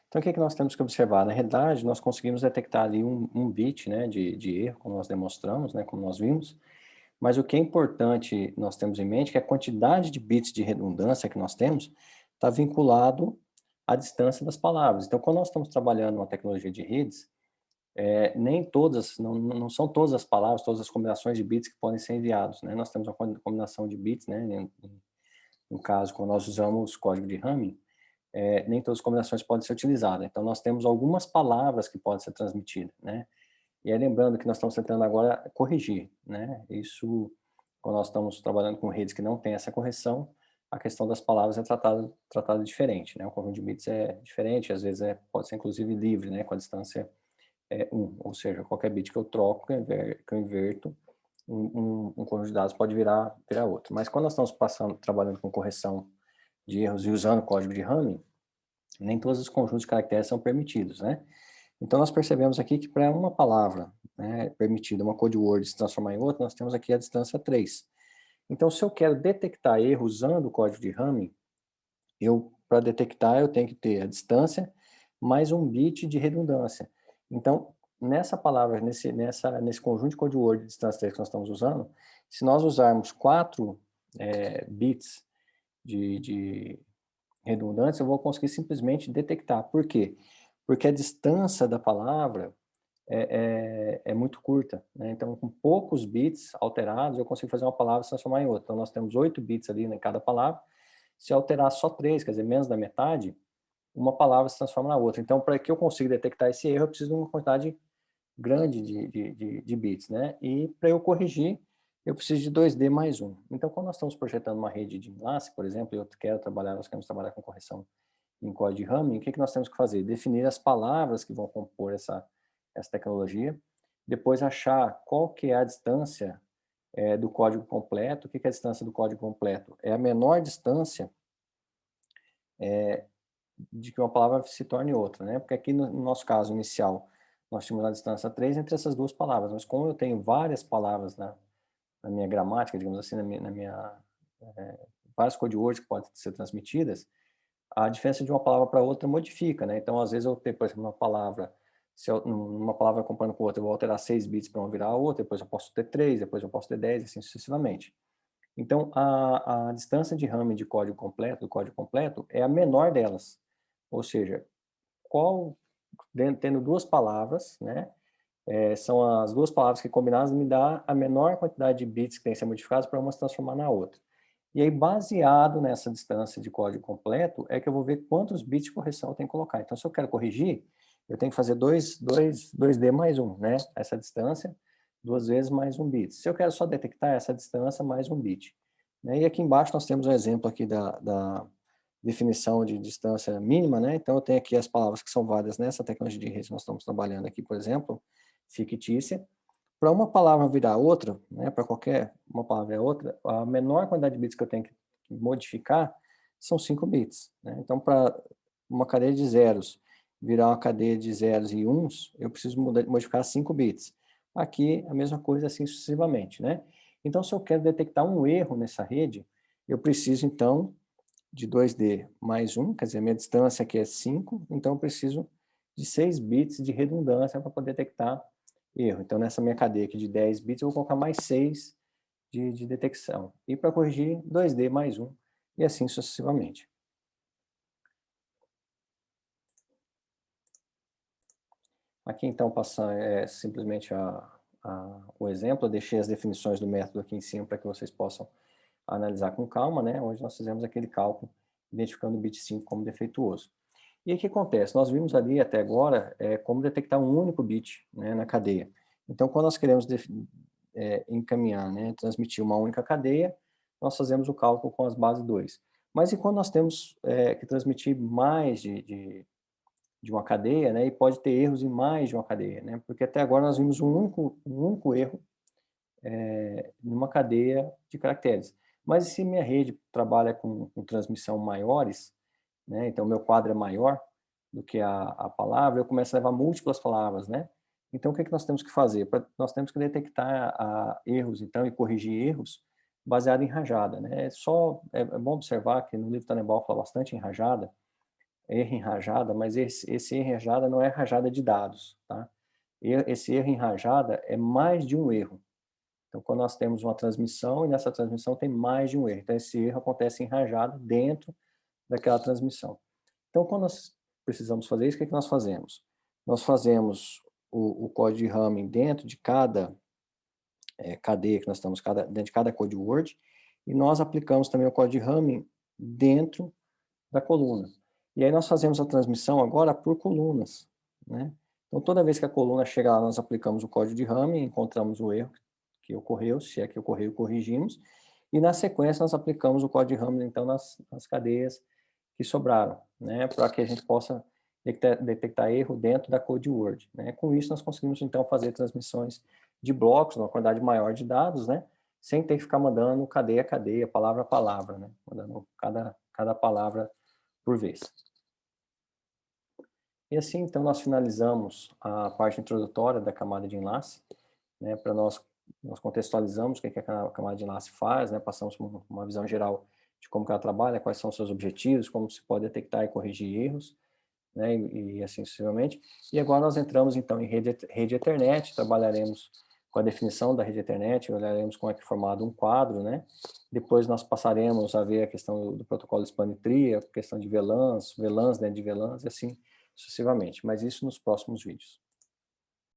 Então, o que que nós temos que observar? Na realidade, nós conseguimos detectar ali um bit, né, de erro, como nós demonstramos, né, como nós vimos, mas o que é importante nós temos em mente é que a quantidade de bits de redundância que nós temos está vinculado à distância das palavras. Então, quando nós estamos trabalhando uma tecnologia de redes, nem todas, não são todas as palavras, todas as combinações de bits que podem ser enviados, né? Nós temos uma combinação de bits, né? No caso, quando nós usamos código de Hamming, nem todas as combinações podem ser utilizadas. Então, nós temos algumas palavras que podem ser transmitidas, né? E aí, lembrando que nós estamos tentando agora corrigir, né? Isso, quando nós estamos trabalhando com redes que não tem essa correção, a questão das palavras é tratada diferente, né? O conjunto de bits é diferente, às vezes pode ser inclusive livre, né? Com a distância 1, ou seja, qualquer bit que eu troco, que eu inverto, um conjunto de dados pode virar outro. Mas quando nós estamos trabalhando com correção de erros e usando código de Hamming, nem todos os conjuntos de caracteres são permitidos, né? Então, nós percebemos aqui que para uma palavra, né, permitida, uma code word se transformar em outra, nós temos aqui a distância 3. Então, se eu quero detectar erro usando o código de Hamming, para detectar, eu tenho que ter a distância mais um bit de redundância. Então, nessa palavra, nesse conjunto de code word de distância 3 que nós estamos usando, se nós usarmos 4 bits de redundância, eu vou conseguir simplesmente detectar. Por quê? Porque a distância da palavra é muito curta, né? Então, com poucos bits alterados, eu consigo fazer uma palavra se transformar em outra. Então, nós temos 8 bits ali em cada palavra. Se eu alterar só 3, quer dizer, menos da metade, uma palavra se transforma na outra. Então, para que eu consiga detectar esse erro, eu preciso de uma quantidade grande de bits, né? E para eu corrigir, eu preciso de 2D mais 1. Então, quando nós estamos projetando uma rede de enlace, por exemplo, nós queremos trabalhar com correção em código de Hamming, o que que nós temos que fazer? Definir as palavras que vão compor essa tecnologia, depois achar qual que é a distância do código completo. O que que é a distância do código completo? É a menor distância de que uma palavra se torne outra, né? Porque aqui no nosso caso inicial, nós tínhamos a distância 3 entre essas duas palavras, mas como eu tenho várias palavras na minha gramática, digamos assim, várias code words que podem ser transmitidas, a diferença de uma palavra para outra modifica, né? Então, às vezes, eu tenho, por exemplo, uma palavra, se eu, uma palavra comparando com outra, eu vou alterar 6 bits para uma virar a outra, depois eu posso ter 3, depois eu posso ter 10, assim sucessivamente. Então, a distância de Hamming do código completo, é a menor delas. Ou seja, tendo duas palavras, né? São as duas palavras que combinadas me dá a menor quantidade de bits que tem que ser modificados para uma se transformar na outra. E aí, baseado nessa distância de código completo, é que eu vou ver quantos bits de correção eu tenho que colocar. Então, se eu quero corrigir, eu tenho que fazer 2D mais 1, né? Essa distância, 2 vezes mais 1 bit. Se eu quero só detectar essa distância, mais 1 bit. Né? E aqui embaixo nós temos um exemplo aqui da definição de distância mínima, né? Então, eu tenho aqui as palavras que são válidas nessa tecnologia de rede que nós estamos trabalhando aqui, por exemplo, fictícia. Para uma palavra virar outra, né, para qualquer uma palavra é outra, a menor quantidade de bits que eu tenho que modificar são 5 bits. Né? Então, para uma cadeia de zeros virar uma cadeia de zeros e uns, eu preciso modificar 5 bits. Aqui, a mesma coisa, assim sucessivamente. Né? Então, se eu quero detectar um erro nessa rede, eu preciso, então, de 2D mais 1, quer dizer, a minha distância aqui é 5, então eu preciso de 6 bits de redundância para poder detectar erro. Então, nessa minha cadeia aqui de 10 bits, eu vou colocar mais 6 de detecção. E para corrigir, 2D mais 1, e assim sucessivamente. Aqui, então, passar simplesmente o exemplo. Eu deixei as definições do método aqui em cima para que vocês possam analisar com calma, né? Onde nós fizemos aquele cálculo, identificando o bit 5 como defeituoso. E aí o que acontece? Nós vimos ali até agora como detectar um único bit, né, na cadeia. Então, quando nós queremos encaminhar, né, transmitir uma única cadeia, nós fazemos o cálculo com as bases 2. Mas e quando nós temos que transmitir mais de uma cadeia, né, e pode ter erros em mais de uma cadeia, né, porque até agora nós vimos um único erro numa cadeia de caracteres. Mas e se minha rede trabalha com transmissão maiores, né, então meu quadro é maior do que a palavra, eu começo a levar múltiplas palavras, né? Então o que nós temos que fazer? Nós temos que detectar erros, então, e corrigir erros baseado em rajada, né? É bom observar que no livro Tannenbaum fala bastante em rajada, erro em rajada, mas esse erro em rajada não é rajada de dados, tá? Esse erro em rajada é mais de um erro. Então, quando nós temos uma transmissão, e nessa transmissão tem mais de um erro. Então, esse erro acontece em rajada dentro daquela transmissão. Então, quando nós precisamos fazer isso, o que nós fazemos? Nós fazemos o código de Hamming dentro de cada cadeia que nós estamos, dentro de cada code word, e nós aplicamos também o código de Hamming dentro da coluna. E aí nós fazemos a transmissão agora por colunas, né? Então, toda vez que a coluna chega lá, nós aplicamos o código de Hamming, encontramos o erro que ocorreu, se é que ocorreu, corrigimos, e na sequência nós aplicamos o código de Hamming, então, nas cadeias que sobraram, né? Para que a gente possa detectar erro dentro da code word, né? Com isso, nós conseguimos, então, fazer transmissões de blocos, uma quantidade maior de dados, né? Sem ter que ficar mandando cadeia a cadeia, palavra a palavra, né? Mandando cada palavra por vez. E assim, então, nós finalizamos a parte introdutória da camada de enlace, né, para nós contextualizamos o que a camada de enlace faz, né, passamos uma visão geral de como que ela trabalha, quais são os seus objetivos, como se pode detectar e corrigir erros, né, e assim sucessivamente. E agora nós entramos, então, em rede Ethernet, trabalharemos com a definição da rede Ethernet, olharemos como é que é formado um quadro, né, depois nós passaremos a ver a questão do protocolo Span Tree, a questão de VLANs dentro de VLANs, e assim sucessivamente, mas isso nos próximos vídeos.